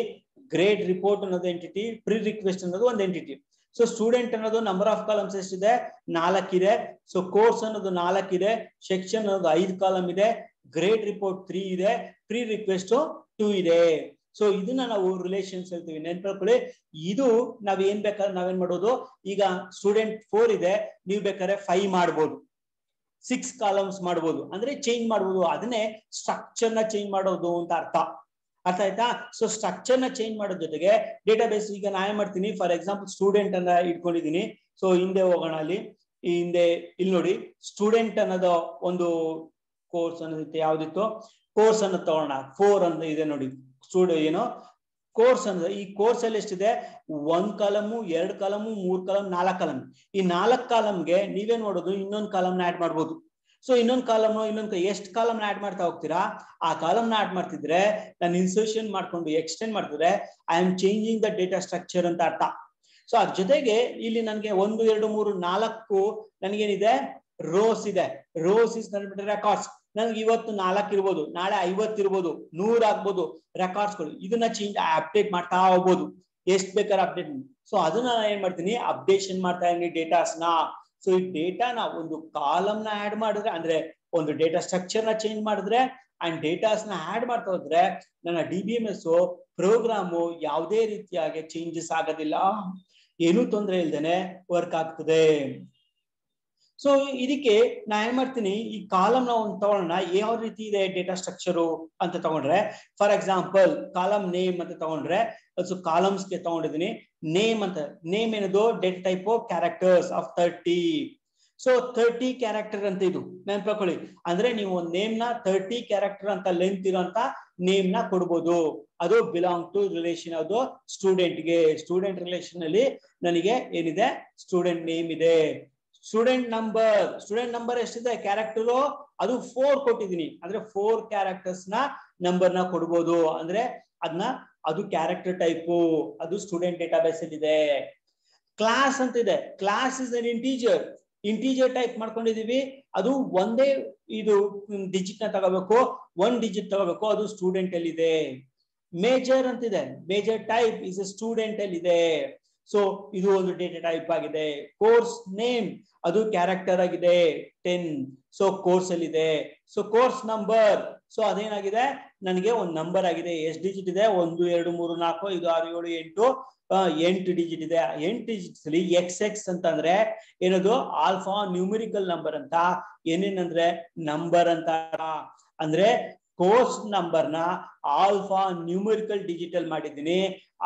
ಗ್ರೇಡ್ ರಿಪೋರ್ಟ್ ಅನ್ನೋದು ಎಂಟಿಟಿ, ಪ್ರಿ ರಿಕ್ವೆಸ್ಟ್ ಅನ್ನೋದು ಒಂದು ಎಂಟಿಟಿ. ಸೊ ಸ್ಟೂಡೆಂಟ್ ಅನ್ನೋದು ನಂಬರ್ ಆಫ್ ಕಾಲಮ್ಸ್ ಎಷ್ಟಿದೆ, 4 ಇದೆ. ಸೊ ಕೋರ್ಸ್ ಅನ್ನೋದು 4 ಇದೆ, ಸೆಕ್ಷನ್ ಅನ್ನೋದು 5 ಕಾಲಮ್ ಇದೆ, ಗ್ರೇಡ್ ರಿಪೋರ್ಟ್ 3 ಇದೆ, ಪ್ರಿ ರಿಕ್ವೆಸ್ಟ್ 2 ಇದೆ. ಸೊ ಇದನ್ನ ನಾವು ರಿಲೇಷನ್ಸ್ ಹೇಳ್ತೀವಿ. ನೆನ್ಪಿಟ್ಕೊಳ್ಳಿ, ಇದು ನಾವ್ ಏನ್ ಬೇಕಾದ್ರೆ ನಾವೇನ್ ಮಾಡೋದು, ಈಗ ಸ್ಟೂಡೆಂಟ್ 4 ಇದೆ, ನೀವು ಬೇಕಾದ್ರೆ 5 ಮಾಡ್ಬೋದು, 6 ಕಾಲಮ್ಸ್ ಮಾಡ್ಬೋದು, ಅಂದ್ರೆ ಚೇಂಜ್ ಮಾಡ್ಬೋದು. ಅದನ್ನೇ ಸ್ಟ್ರಕ್ಚರ್ ನ ಚೇಂಜ್ ಮಾಡೋದು ಅಂತ ಅರ್ಥ ಆಯ್ತಾ. ಸೊ ಸ್ಟ್ರಕ್ಚರ್ ನ ಚೇಂಜ್ ಮಾಡೋ ಜೊತೆಗೆ ಡೇಟಾಬೇಸ್, ಈಗ ನಾ ಏನ್ ಮಾಡ್ತೀನಿ, ಫಾರ್ ಎಕ್ಸಾಂಪಲ್ ಸ್ಟೂಡೆಂಟ್ ಅನ್ನ ಇಟ್ಕೊಂಡಿದೀನಿ. ಸೊ ಹಿಂದೆ ಹೋಗೋಣ, ಅಲ್ಲಿ ಹಿಂದೆ ಇಲ್ಲಿ ನೋಡಿ, ಸ್ಟೂಡೆಂಟ್ ಅನ್ನೋದು ಒಂದು ಕೋರ್ಸ್ ಅನ್ನೋದಿತ್ತು, ಯಾವ್ದಿತ್ತು ಕೋರ್ಸ್ ಅನ್ನೋದು ತಗೋಣ, 4 ಅಂತ ಇದೆ ನೋಡಿ. ಏನೋ ಕೋರ್ಸ್ ಅಂದ್ರೆ ಈ ಕೋರ್ಸ್ ಅಲ್ಲಿ ಎಷ್ಟಿದೆ, 1 ಕಾಲಮು, 2 ಕಾಲಮು, 3 ಕಾಲಮ್, 4 ಕಾಲಮ್. ಈ 4 ಕಾಲಮ್ಗೆ ನೀವೇನ್ ಮಾಡೋದು, ಇನ್ನೊಂದು ಕಾಲಮ್ ನ ಆಡ್ ಮಾಡ್ಬೋದು. ಸೊ ಇನ್ನೊಂದು ಕಾಲಮ್ ಎಷ್ಟು ಕಾಲಮ್ ನ ಆಡ್ ಮಾಡ್ತಾ ಹೋಗ್ತೀರಾ, ಆ ಕಾಲಮ್ ನ ಆಡ್ ಮಾಡ್ತಿದ್ರೆ ನಾನು ಇನ್ಸರ್ಷನ್ ಮಾಡ್ಕೊಂಡು ಎಕ್ಸ್ಟೆಂಡ್ ಮಾಡ್ತಿದ್ರೆ I am changing the data structure ಅಂತ ಅರ್ಥ. ಸೊ ಅದ್ರ ಜೊತೆಗೆ ಇಲ್ಲಿ ನನಗೆ 1, 2, 3, 4 ನನಗೇನಿದೆ, ರೋಸ್ ಇದೆ. ರೋಸ್ ಇಸ್ ನನ್ಬಿಟ್ರೆ ರೆಕಾರ್ಡ್ಸ್. ನನ್ಗೆ ಇವತ್ತು 4 ಇರ್ಬೋದು, ನಾಳೆ 50 ಇರ್ಬೋದು, 100 ಆಗ್ಬೋದು ರೆಕಾರ್ಡ್ಸ್ಗಳು. ಇದನ್ನ ಚೇಂಜ್ ಅಪ್ಡೇಟ್ ಮಾಡ್ತಾ ಹೋಗ್ಬೋದು, ಎಷ್ಟು ಬೇಕಾದ್ರೆ ಅಪ್ಡೇಟ್. ಸೊ ಅದನ್ನ ನಾನು ಏನ್ ಮಾಡ್ತೀನಿ, ಅಪ್ಡೇಷನ್ ಮಾಡ್ತಾ ಇದೀನಿ ಡೇಟಾಸ್ನ. ಸೊ ಈ ಡೇಟಾನ ಒಂದು ಕಾಲಮ್ ನ ಆಡ್ ಮಾಡಿದ್ರೆ, ಅಂದ್ರೆ ಒಂದು ಡೇಟಾ ಸ್ಟ್ರಕ್ಚರ್ ನ ಚೇಂಜ್ ಮಾಡಿದ್ರೆ ಅಂಡ್ ಡೇಟಾಸ್ ನ ಆಡ್ ಮಾಡ್ತಾ ಹೋದ್ರೆ ನನ್ನ DBMS ಪ್ರೋಗ್ರಾಮು ಯಾವುದೇ ರೀತಿಯಾಗಿ ಚೇಂಜಸ್ ಆಗೋದಿಲ್ಲ, ಏನೂ ತೊಂದರೆ ಇಲ್ದೇನೆ ವರ್ಕ್ ಆಗ್ತದೆ. ಸೊ ಇದಕ್ಕೆ ನಾ ಏನ್ ಮಾಡ್ತೀನಿ, ಈ ಕಾಲಮ್ ನ ಒಂದು ತಗೊಳ್ಳೋಣ, ಯಾವ ರೀತಿ ಇದೆ ಡೇಟಾ ಸ್ಟ್ರಕ್ಚರು ಅಂತ ತಗೊಂಡ್ರೆ, ಫಾರ್ ಎಕ್ಸಾಂಪಲ್ ಕಾಲಮ್ ನೇಮ್ ಅಂತ ತಗೊಂಡ್ರೆ, ಸೊ ಕಾಲಮ್ಸ್ ಗೆ ತಗೊಂಡಿದ್ದೀನಿ ನೇಮ್ ಅಂತ. ನೇಮ್ ಏನದು, data type characters of 30. So 30 character ಅಂತ ಇದು ನೆನ್ಪಿಟ್ಕೊಳ್ಳಿ. ಅಂದ್ರೆ ನೀವು ಒಂದು ನೇಮ್ ನ 30 ಕ್ಯಾರೆಕ್ಟರ್ ಅಂತ ಲೆಂತ್ ಇರೋಂತ ನೇಮ್ ನ ಕೊಡ್ಬೋದು. ಅದು ಬಿಲಾಂಗ್ ಟು ರಿಲೇಷನ್ ಅದು ಸ್ಟೂಡೆಂಟ್ಗೆ. ಸ್ಟೂಡೆಂಟ್ ರಿಲೇಷನ್ ಅಲ್ಲಿ ನನಗೆ ಏನಿದೆ ಸ್ಟೂಡೆಂಟ್ ನೇಮ್ ಇದೆ. ಸ್ಟೂಡೆಂಟ್ ನಂಬರ್ ಎಷ್ಟಿದೆ ಕ್ಯಾರೆಕ್ಟರ್ ಅದು 4 ಕೊಟ್ಟಿದ್ದೀನಿ. ಅಂದ್ರೆ 4 ಕ್ಯಾರೆಕ್ಟರ್ಸ್ ನ ನಂಬರ್ ನ ಕೊಡ್ಬೋದು. ಅಂದ್ರೆ ಅದು ಕ್ಯಾರೆಕ್ಟರ್ ಟೈಪು, ಅದು ಸ್ಟೂಡೆಂಟ್ ಡೇಟಾಬೇಸ್ ಅಲ್ಲಿ ಇದೆ. ಕ್ಲಾಸ್ ಅಂತ ಇದೆ. Class is an integer type ಮಾಡ್ಕೊಂಡಿದೀವಿ. ಅದು ಒಂದೇ ಇದು ಡಿಜಿಟ್ ನ ತಗೋಬೇಕು, 1 ಡಿಜಿಟ್ ತಗೋಬೇಕು, ಅದು ಸ್ಟೂಡೆಂಟ್ ಅಲ್ಲಿ ಇದೆ. ಮೇಜರ್ ಅಂತಿದೆ. ಮೇಜರ್ ಟೈಪ್ ಇಸ್ ಸ್ಟೂಡೆಂಟ್ ಅಲ್ಲಿ ಇದೆ. ಸೊ ಇದು ಒಂದು ಡೇಟಾ ಟೈಪ್ ಆಗಿದೆ. ಕೋರ್ಸ್ ನೇಮ್ ಅದು ಕ್ಯಾರೆಕ್ಟರ್ ಆಗಿದೆ 10. ಸೊ ಕೋರ್ಸ್ ಅಲ್ಲಿ ಇದೆ. ಸೊ ಕೋರ್ಸ್ ನಂಬರ್ ಸೊ ಅದೇನಾಗಿದೆ ನನಗೆ ಒಂದು ನಂಬರ್ ಆಗಿದೆ. ಎಷ್ಟು ಡಿಜಿಟ್ ಇದೆ? 1 2 3 4 5 6 7 8 ಡಿಜಿಟ್ ಇದೆ. 8 ಡಿಜಿಟ್ಸ್ ಅಲ್ಲಿ XX ಅಂತಂದ್ರೆ ಏನದು ಆಲ್ಫಾ ನ್ಯೂಮರಿಕಲ್ ನಂಬರ್ ಅಂತ, ಏನೇನಂದ್ರೆ ನಂಬರ್ ಅಂತ. ಅಂದ್ರೆ ಕೋರ್ಸ್ ನಂಬರ್ ನ ಆಲ್ಫಾ ನ್ಯೂಮರಿಕಲ್ ಡಿಜಿಟಲ್ ಮಾಡಿದ್ದೀನಿ.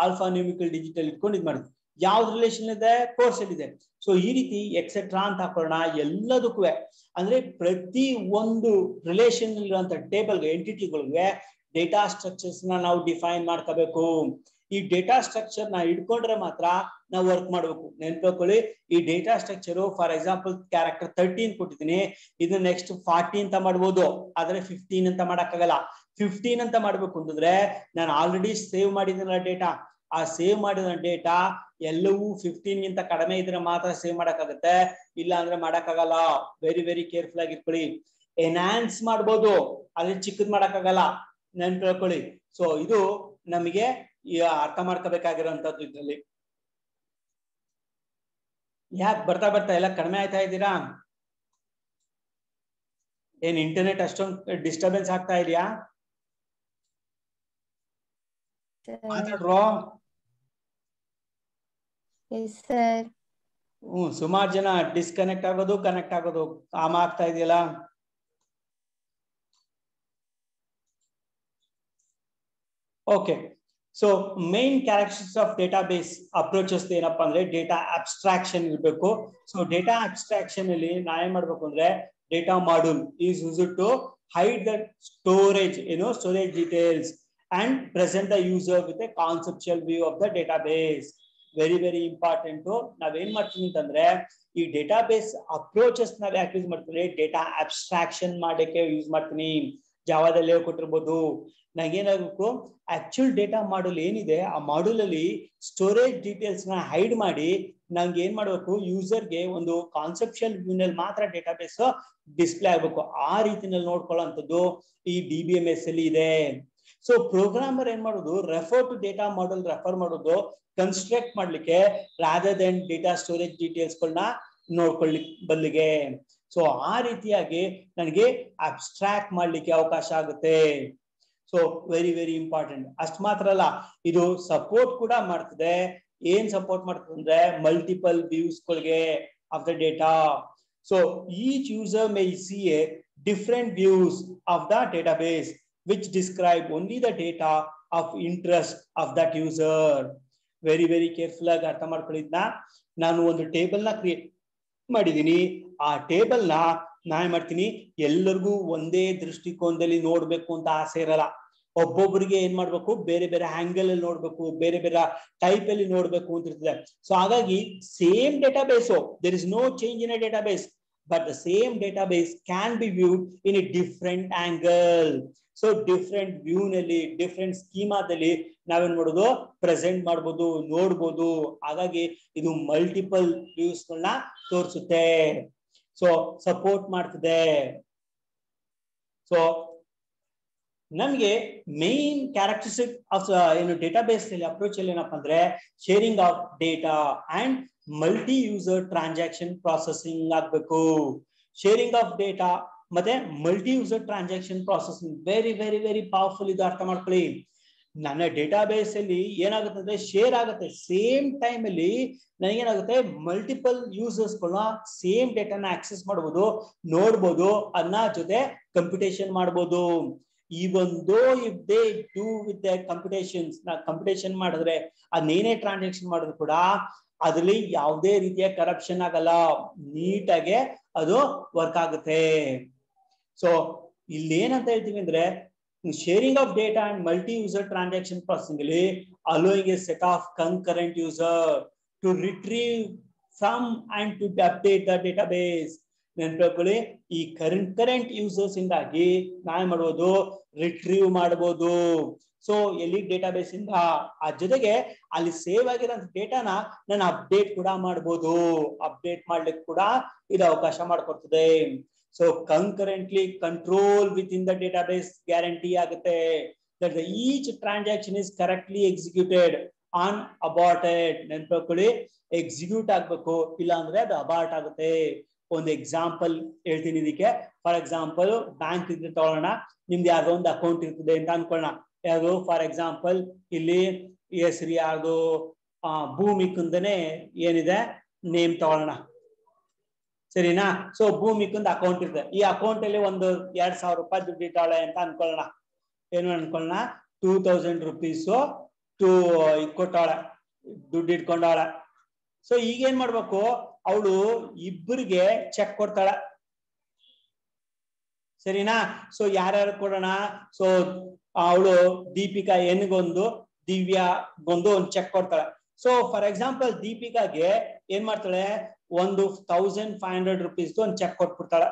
ಆಲ್ಫಾ ನ್ಯೂಮರಿಕಲ್ ಡಿಜಿಟಲ್ ಇಟ್ಕೊಂಡು ಇದು ಮಾಡಿದ್ವಿ. ಯಾವ್ದು ರಿಲೇಷನ್ ಇದೆ? ಕೋರ್ಸ್ ಅಲ್ಲಿ ಇದೆ. ಸೊ ಈ ರೀತಿ ಎಕ್ಸೆಟ್ರಾ ಅಂತ ಹಾಕೋಣ ಎಲ್ಲದಕ್ಕೂ. ಅಂದ್ರೆ ಪ್ರತಿ ಒಂದು ರಿಲೇಷನ್ ಇರುವಂತ ಟೇಬಲ್ಗೆ ಎಂಟಿಟಿಗಳಿಗೆ ಡೇಟಾ ಸ್ಟ್ರಕ್ಚರ್ಸ್ ನಾವು ಡಿಫೈನ್ ಮಾಡ್ಕೋಬೇಕು. ಈ ಡೇಟಾ ಸ್ಟ್ರಕ್ಚರ್ ನ ಇಟ್ಕೊಂಡ್ರೆ ಮಾತ್ರ ನಾವು ವರ್ಕ್ ಮಾಡ್ಬೇಕು. ನೆನ್ಪಿಕೊಳ್ಳಿ, ಈ data structure for example character 13 ಕೊಟ್ಟಿದ್ದೀನಿ, ಇದು ನೆಕ್ಸ್ಟ್ 40 ಅಂತ ಮಾಡ್ಬೋದು, ಆದ್ರೆ 15 ಅಂತ ಮಾಡಕ್ಕಾಗಲ್ಲ. 15 ಅಂತ ಮಾಡ್ಬೇಕು ಅಂತಂದ್ರೆ ನಾನು ಆಲ್ರೆಡಿ ಸೇವ್ ಮಾಡಿದ್ದೀನಲ್ಲ ಡೇಟಾ, ಆ ಸೇವ್ ಮಾಡಿದ ಡೇಟಾ ಎಲ್ಲವೂ 15 ಗಿಂತ ಕಡಿಮೆ ಇದ್ರೆ ಮಾತ್ರ ಸೇವ್ ಮಾಡಕ್ಕಾಗತ್ತೆ, ಇಲ್ಲ ಅಂದ್ರೆ ಮಾಡಕ್ಕಾಗಲ್ಲ. ವೆರಿ ವೆರಿ ಕೇರ್ಫುಲ್ ಆಗಿ ಇಟ್ಕೊಳ್ಳಿ. ಎನ್ಹಾನ್ಸ್ ಮಾಡ್ಬೋದು, ಅದ್ರ ಚಿಕ್ಕದ್ ಮಾಡಕ್ಕಾಗಲ್ಲ, ನೆನ್ಪಿಟ್ಕೊಳ್ಳಿ. ಸೊ ಇದು ನಮಗೆ ಅರ್ಥ ಮಾಡ್ಕೋಬೇಕಾಗಿರೋಂಥದ್ದು. ಇದ್ರಲ್ಲಿ ಯಾಕೆ ಬರ್ತಾ ಬರ್ತಾ ಎಲ್ಲ ಕಡಿಮೆ ಆಯ್ತಾ ಇದ್ದೀರಾ? ಏನ್ ಇಂಟರ್ನೆಟ್ ಅಷ್ಟೊಂದು ಡಿಸ್ಟರ್ಬೆನ್ಸ್ ಆಗ್ತಾ ಇದೆಯಾ? ಮಾತಾಡ್ರೋ. ಸುಮಾರು ಜನ ಡಿಸ್ಕನೆಕ್ಟ್ ಆಗೋದು ಕನೆಕ್ಟ್ ಆಗೋದು ಆಗ್ತಾ ಇದೆಯಲ್ಲ. Okay, so main characteristics of database approaches ಏನಪ್ಪಾ ಅಂದ್ರೆ ಡೇಟಾ ಅಬ್ಸ್ಟ್ರಾಕ್ಷನ್ ಇರಬೇಕು. ಸೊ ಡೇಟಾ ಅಬ್ಸ್ಟ್ರಾಕ್ಷನ್ ಅಲ್ಲಿ ನಾವೇನ್ ಮಾಡ್ಬೇಕು ಅಂದ್ರೆ data module is used to hide the storage storage details and present the user with a conceptual view of the database. Very very important. ನಾವೇನ್ ಮಾಡ್ತೀವಿ ಅಂತಂದ್ರೆ ಈ ಡೇಟಾಬೇಸ್ ಅಪ್ರೋಚಸ್ ನಾವ್ ಯಾಕೆ ಯೂಸ್ ಮಾಡ್ತೀವಿ? ಡೇಟಾ ಅಬ್ಸ್ಟ್ರಾಕ್ಷನ್ ಮಾಡಕ್ಕೆ ಯೂಸ್ ಮಾಡ್ತೀನಿ. ಜಾವಾದಲ್ಲಿ ಕೊಟ್ಟಿರ್ಬೋದು. ನಂಗೇನಾಗಬೇಕು, ಆಕ್ಚುಯಲ್ ಡೇಟಾ ಮಾಡ್ಯೂಲ್ ಏನಿದೆ ಆ ಮಾಡ್ಯೂಲ್ ಅಲ್ಲಿ ಸ್ಟೋರೇಜ್ ಡೀಟೇಲ್ಸ್ ನ ಹೈಡ್ ಮಾಡಿ ನಂಗೆ ಏನ್ ಮಾಡ್ಬೇಕು, ಯೂಸರ್ಗೆ ಒಂದು ಕಾನ್ಸೆಪ್ಚುಯಲ್ ವ್ಯೂ ನಲ್ಲಿ ಮಾತ್ರ ಡೇಟಾಬೇಸ್ ಡಿಸ್ಪ್ಲೇ ಆಗ್ಬೇಕು. ಆ ರೀತಿನಲ್ಲಿ ನೋಡ್ಕೊಳ್ಳೋಂಥದ್ದು ಈ DBMS ಅಲ್ಲಿ ಇದೆ. ಸೊ ಪ್ರೋಗ್ರಾಮರ್ ಏನ್ ಮಾಡೋದು, refer to data model refer ಮಾಡೋದು ಕನ್ಸ್ಟ್ರಕ್ಟ್ ಮಾಡ್ಲಿಕ್ಕೆ, rather than data storage details ಗಳನ್ನ ನೋಡ್ಕೊಳ್ಳಿಕ್ಕೆ ಬದಲಿಗೆ. ಸೊ ಆ ರೀತಿಯಾಗಿ ನನಗೆ ಅಬ್ಸ್ಟ್ರಾಕ್ಟ್ ಮಾಡ್ಲಿಕ್ಕೆ ಅವಕಾಶ ಆಗುತ್ತೆ. So very very important. ಅಷ್ಟು ಮಾತ್ರ ಅಲ್ಲ, ಇದು ಸಪೋರ್ಟ್ ಕೂಡ ಮಾಡ್ತದೆ. ಏನ್ ಸಪೋರ್ಟ್ ಮಾಡ್ತದೆ ಅಂದ್ರೆ ಮಲ್ಟಿಪಲ್ ವ್ಯೂಸ್ ಗಳಿಗೆ of the data. So each user May C A different views of the database which describe only the data of interest of that user. Very very careful ಆಗಿ ಅರ್ಥ ಮಾಡ್ಕೊಳ್ಳಿದ್ನ. ನಾನು ಒಂದು ಟೇಬಲ್ ನ ಕ್ರಿಯೇಟ್ ಮಾಡಿದೀನಿ. ಆ ಟೇಬಲ್ ನ ನಾನು ಮಾಡ್ತೀನಿ ಎಲ್ಲರಿಗೂ ಒಂದೇ ದೃಷ್ಟಿಕೋನದಲ್ಲಿ ನೋಡ್ಬೇಕು ಅಂತ ಆಸೆ ಇರಲ್ಲ. ಒಬ್ಬೊಬ್ಬರಿಗೆ ಏನ್ ಮಾಡ್ಬೇಕು, ಬೇರೆ ಬೇರೆ ಆಂಗಲ್ ಅಲ್ಲಿ ನೋಡ್ಬೇಕು, ಬೇರೆ ಬೇರೆ ಟೈಪ್ ಅಲ್ಲಿ ನೋಡ್ಬೇಕು ಅಂತ ಇರ್ತದೆ. ಸೊ ಹಾಗಾಗಿ same database, there is no change in a database, but the same database can be viewed in a different angle. So different view ನಲ್ಲಿ ಡಿಫರೆಂಟ್ ಸ್ಕೀಮಾದಲ್ಲಿ ನಾವೇನ್ ಮಾಡೋದು, ಪ್ರೆಸೆಂಟ್ ಮಾಡ್ಬೋದು, ನೋಡ್ಬೋದು. ಹಾಗಾಗಿ ಇದು ಮಲ್ಟಿಪಲ್ ವ್ಯೂಸ್ ಗಳನ್ನ ತೋರಿಸುತ್ತೆ. ಸೊ ಸಪೋರ್ಟ್ ಮಾಡ್ತದೆ. ಸೊ ನಮ್ಗೆ main characteristic of database approach ಅಲ್ಲಿ ಏನಪ್ಪಾ ಅಂದ್ರೆ sharing of data and multi user transaction processing ಆಗ್ಬೇಕು. ಶೇರಿಂಗ್ ಆಫ್ ಡೇಟಾ ಮತ್ತೆ multi user transaction processing very very very powerful. ಇದು ಅರ್ಥ ಮಾಡ್ಕೊಳ್ಳಿ. ನನ್ನ ಡೇಟಾಬೇಸ್ ಅಲ್ಲಿ ಏನಾಗುತ್ತೆ ಅಂದ್ರೆ ಶೇರ್ ಆಗುತ್ತೆ. ಸೇಮ್ ಟೈಮ್ ಅಲ್ಲಿ ನನಗೇನಾಗುತ್ತೆ, ಮಲ್ಟಿಪಲ್ ಯೂಸರ್ಸ್ ಗಳನ್ನ ಸೇಮ್ ಡೇಟಾನ ಆಕ್ಸೆಸ್ ಮಾಡಬಹುದು, ನೋಡ್ಬೋದು, ಅದನ್ನ ಜೊತೆ ಕಂಪ್ಯೂಟೇಷನ್ ಮಾಡಬಹುದು. even though if they do with their computations, computation ಮಾಡಿದ್ರೆ ಅದನ್ನೇನೇ ಟ್ರಾನ್ಸಾಕ್ಷನ್ ಮಾಡಿದ್ರು ಕೂಡ ಅದರಲ್ಲಿ ಯಾವುದೇ ರೀತಿಯ ಕರಪ್ಷನ್ ಆಗಲ್ಲ, ನೀಟಾಗೆ ಅದು ವರ್ಕ್ ಆಗುತ್ತೆ. ಸೊ ಇಲ್ಲಿ ಏನಂತ ಹೇಳ್ತೀವಿ ಅಂದ್ರೆ sharing of data and multi-user transaction processing, allowing a set of concurrent user to retrieve from and to update the database. ನೆನಪಿಟ್ಕೊಳ್ಳಿ, ಈ ಕರೆಂಟ್ ಯೂಸರ್ಸ್ ಇಂದಾಗಿ ನಾವ್ ಮಾಡ್ಬೋದು, ರಿಟ್ರೀವ್ ಮಾಡಬಹುದು. ಸೊ ಎಲ್ಲಿ ಡೇಟಾಬೇಸ್ ಇಂದ ಆ ಜೊತೆಗೆ ಅಲ್ಲಿ ಸೇವ್ ಆಗಿರೋ ಡೇಟಾನ ನಾನು ಅಪ್ಡೇಟ್ ಕೂಡ ಮಾಡಬಹುದು. ಅಪ್ಡೇಟ್ ಮಾಡ್ಲಿಕ್ಕೆ ಕೂಡ ಇದು ಅವಕಾಶ ಮಾಡಿಕೊಡ್ತದೆ. So concurrently control within the database guarantee ಆಗುತ್ತೆ. that the each transaction is correctly executed on aborted. ನೆನಪಿಟ್ಕೊಳ್ಳಿ, ಎಕ್ಸಿಕ್ಯೂಟ್ ಆಗ್ಬೇಕು, ಇಲ್ಲ ಅಂದ್ರೆ ಅದು ಅಬಾರ್ಟ್ ಆಗುತ್ತೆ. ಒಂದು ಎಕ್ಸಾಂಪಲ್ ಹೇಳ್ತೀನಿ ಇದಕ್ಕೆ. ಫಾರ್ ಎಕ್ಸಾಂಪಲ್ ಬ್ಯಾಂಕ್ ಇದ್ರೆ ತಗೊಳ್ಳೋಣ, ನಿಮ್ದು ಯಾವ್ದೋ ಒಂದು ಅಕೌಂಟ್ ಇರ್ತದೆ ಅಂತ ಅನ್ಕೊಳ್ಳೋಣ. ಯಾವುದು, ಫಾರ್ ಎಕ್ಸಾಂಪಲ್ ಇಲ್ಲಿ ಹೆಸರು ಯಾರ್ದು, ಭೂಮಿಕಂದನೆ ಏನಿದೆ ನೇಮ್ ತಗೊಳ್ಳೋಣ, ಸರಿನಾ? ಸೊ ಭೂಮಿಕಂದ್ ಅಕೌಂಟ್ ಇರ್ತದೆ. ಈ ಅಕೌಂಟ್ ಅಲ್ಲಿ ಒಂದು 2000 ರೂಪಾಯಿ ದುಡ್ಡು ಇಟ್ಟಾಳೆ ಅಂತ ಅನ್ಕೊಳ್ಳೋಣ. ಏನು ಅನ್ಕೊಳ್ಳೋಣ, 2000 rupees ಕೊಟ್ಟಾಳೆ, ದುಡ್ಡು ಇಟ್ಕೊಂಡಾಳ. ಸೊ ಈಗ ಏನ್ ಮಾಡ್ಬೇಕು, ಅವಳು ಇಬ್ಬರಿಗೆ ಚೆಕ್ ಕೊಡ್ತಾಳೆ, ಸರಿನಾ? ಸೊ ಯಾರ್ಯಾರು ಕೊಡೋಣ? ಸೊ ಅವಳು ದೀಪಿಕಾ ಎನ್ಗೊಂದು, ದಿವ್ಯಾಗೊಂದು ಒಂದು ಚೆಕ್ ಕೊಡ್ತಾಳೆ. ಸೊ ಫಾರ್ ಎಕ್ಸಾಂಪಲ್ ದೀಪಿಕಾಗೆ ಏನ್ ಮಾಡ್ತಾಳೆ, ಒಂದು 1500 rupees ಒಂದು ಚೆಕ್ ಕೊಟ್ಬಿಡ್ತಾಳೆ.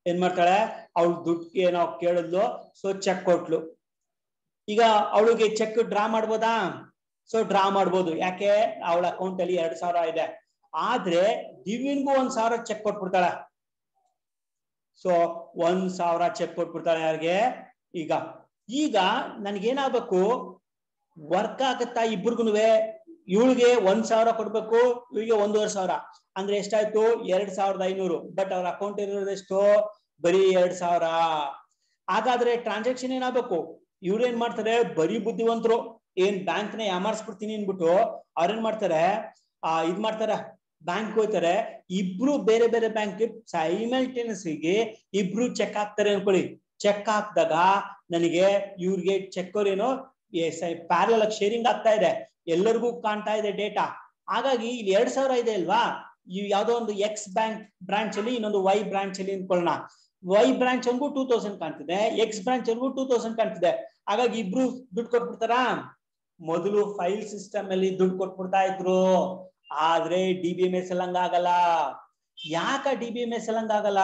ಏನ್ ಮಾಡ್ತಾಳೆ, ಅವಳು ದುಡ್ಡಿಗೆ ಏನೋ ಕೇಳಿದ್ಲು, ಸೊ ಚೆಕ್ ಕೊಟ್ಲು. ಈಗ ಅವಳಿಗೆ ಚೆಕ್ ಡ್ರಾ ಮಾಡ್ಬೋದಾ? ಸೊ ಡ್ರಾ ಮಾಡ್ಬೋದು. ಯಾಕೆ, ಅವಳ ಅಕೌಂಟ್ ಅಲ್ಲಿ 2000 ಇದೆ. ಆದ್ರೆ ದಿವ್ಯನ್ಗೂ 1000 ಚೆಕ್ ಕೊಟ್ಬಿಡ್ತಾಳೆ. ಸೊ 1000 ಚೆಕ್ ಕೊಟ್ಬಿಡ್ತಾಳೆ ಯಾರಿಗೆ? ಈಗ ನನ್ಗೇನಾಗ್ಬೇಕು, ವರ್ಕ್ ಆಗುತ್ತಾ ಇಬ್ಬರಿಗೂನುವೆ? ಇವಳಿಗೆ 1000 ಕೊಡ್ಬೇಕು, ಇವಳಿಗೆ 1500, ಅಂದ್ರೆ ಎಷ್ಟಾಯ್ತು, 2500. ಬಟ್ ಅವ್ರ ಅಕೌಂಟ್ ಇರೋದೆಷ್ಟು, ಬರೀ 2000. ಹಾಗಾದ್ರೆ ಟ್ರಾನ್ಸಾಕ್ಷನ್ ಏನಾಗಬೇಕು, ಇವ್ರು ಏನ್ ಮಾಡ್ತಾರೆ, ಬರೀ ಬುದ್ಧಿವಂತರು, ಏನ್ ಬ್ಯಾಂಕ್ ನ ಯಾಮಾರಿಸ್ಬಿಡ್ತೀನಿ ಅನ್ಬಿಟ್ಟು ಅವ್ರೇನ್ ಮಾಡ್ತಾರೆ, ಇದ್ ಮಾಡ್ತಾರೆ, ಬ್ಯಾಂಕ್ ಹೋಗ್ತಾರೆ, ಇಬ್ರು ಬೇರೆ ಬೇರೆ ಬ್ಯಾಂಕ್ ಸೈಮಲ್ಟೇನಿಯಸ್ ಇಬ್ರು ಚೆಕ್ ಹಾಕ್ತಾರೆ ಅನ್ಕೊಳ್ಳಿ. ಚೆಕ್ ಹಾಕ್ದಾಗ ನನಗೆ ಇವ್ರಿಗೆ ಚೆಕ್ ಏನೋ ಪ್ಯಾರಲಲ್ ಶೇರಿಂಗ್ ಆಗ್ತಾ ಇದೆ, ಎಲ್ಲರಿಗೂ ಕಾಣ್ತಾ ಇದೆ ಡೇಟಾ. ಹಾಗಾಗಿ ಇಲ್ಲಿ 2000 ಇದೆ ಅಲ್ವಾ, ಯಾವ್ದೋ ಒಂದು ಎಕ್ಸ್ ಬ್ಯಾಂಕ್ ಬ್ರಾಂಚ್ ಅಲ್ಲಿ, ಇನ್ನೊಂದು ವೈ ಬ್ರಾಂಚ್ ಅಲ್ಲಿ ಅನ್ಕೊಳ್ಳೋಣ. ವೈ ಬ್ರಾಂಚ್ ಅನ್ಗೂ 2000 ಕಾಣ್ತಿದೆ, ಎಕ್ಸ್ ಬ್ರಾಂಚ್ ಅನ್ಗೂ 2000 ಕಾಣ್ತಿದೆ. ಹಾಗಾಗಿ ಇಬ್ರು ದುಡ್ಡು ಕೊಟ್ಬಿಡ್ತಾರ. ಮೊದಲು ಫೈಲ್ ಸಿಸ್ಟಮ್ ಅಲ್ಲಿ ದುಡ್ಡು ಕೊಟ್ಬಿಡ್ತಾ ಇದ್ರು, ಆದ್ರೆ DBMS ಅಲ್ಲಿ ಹಂಗಾಗಲ್ಲ. ಯಾಕ DBMS ಅಲ್ಲಿ ಹಂಗಾಗಲ್ಲ?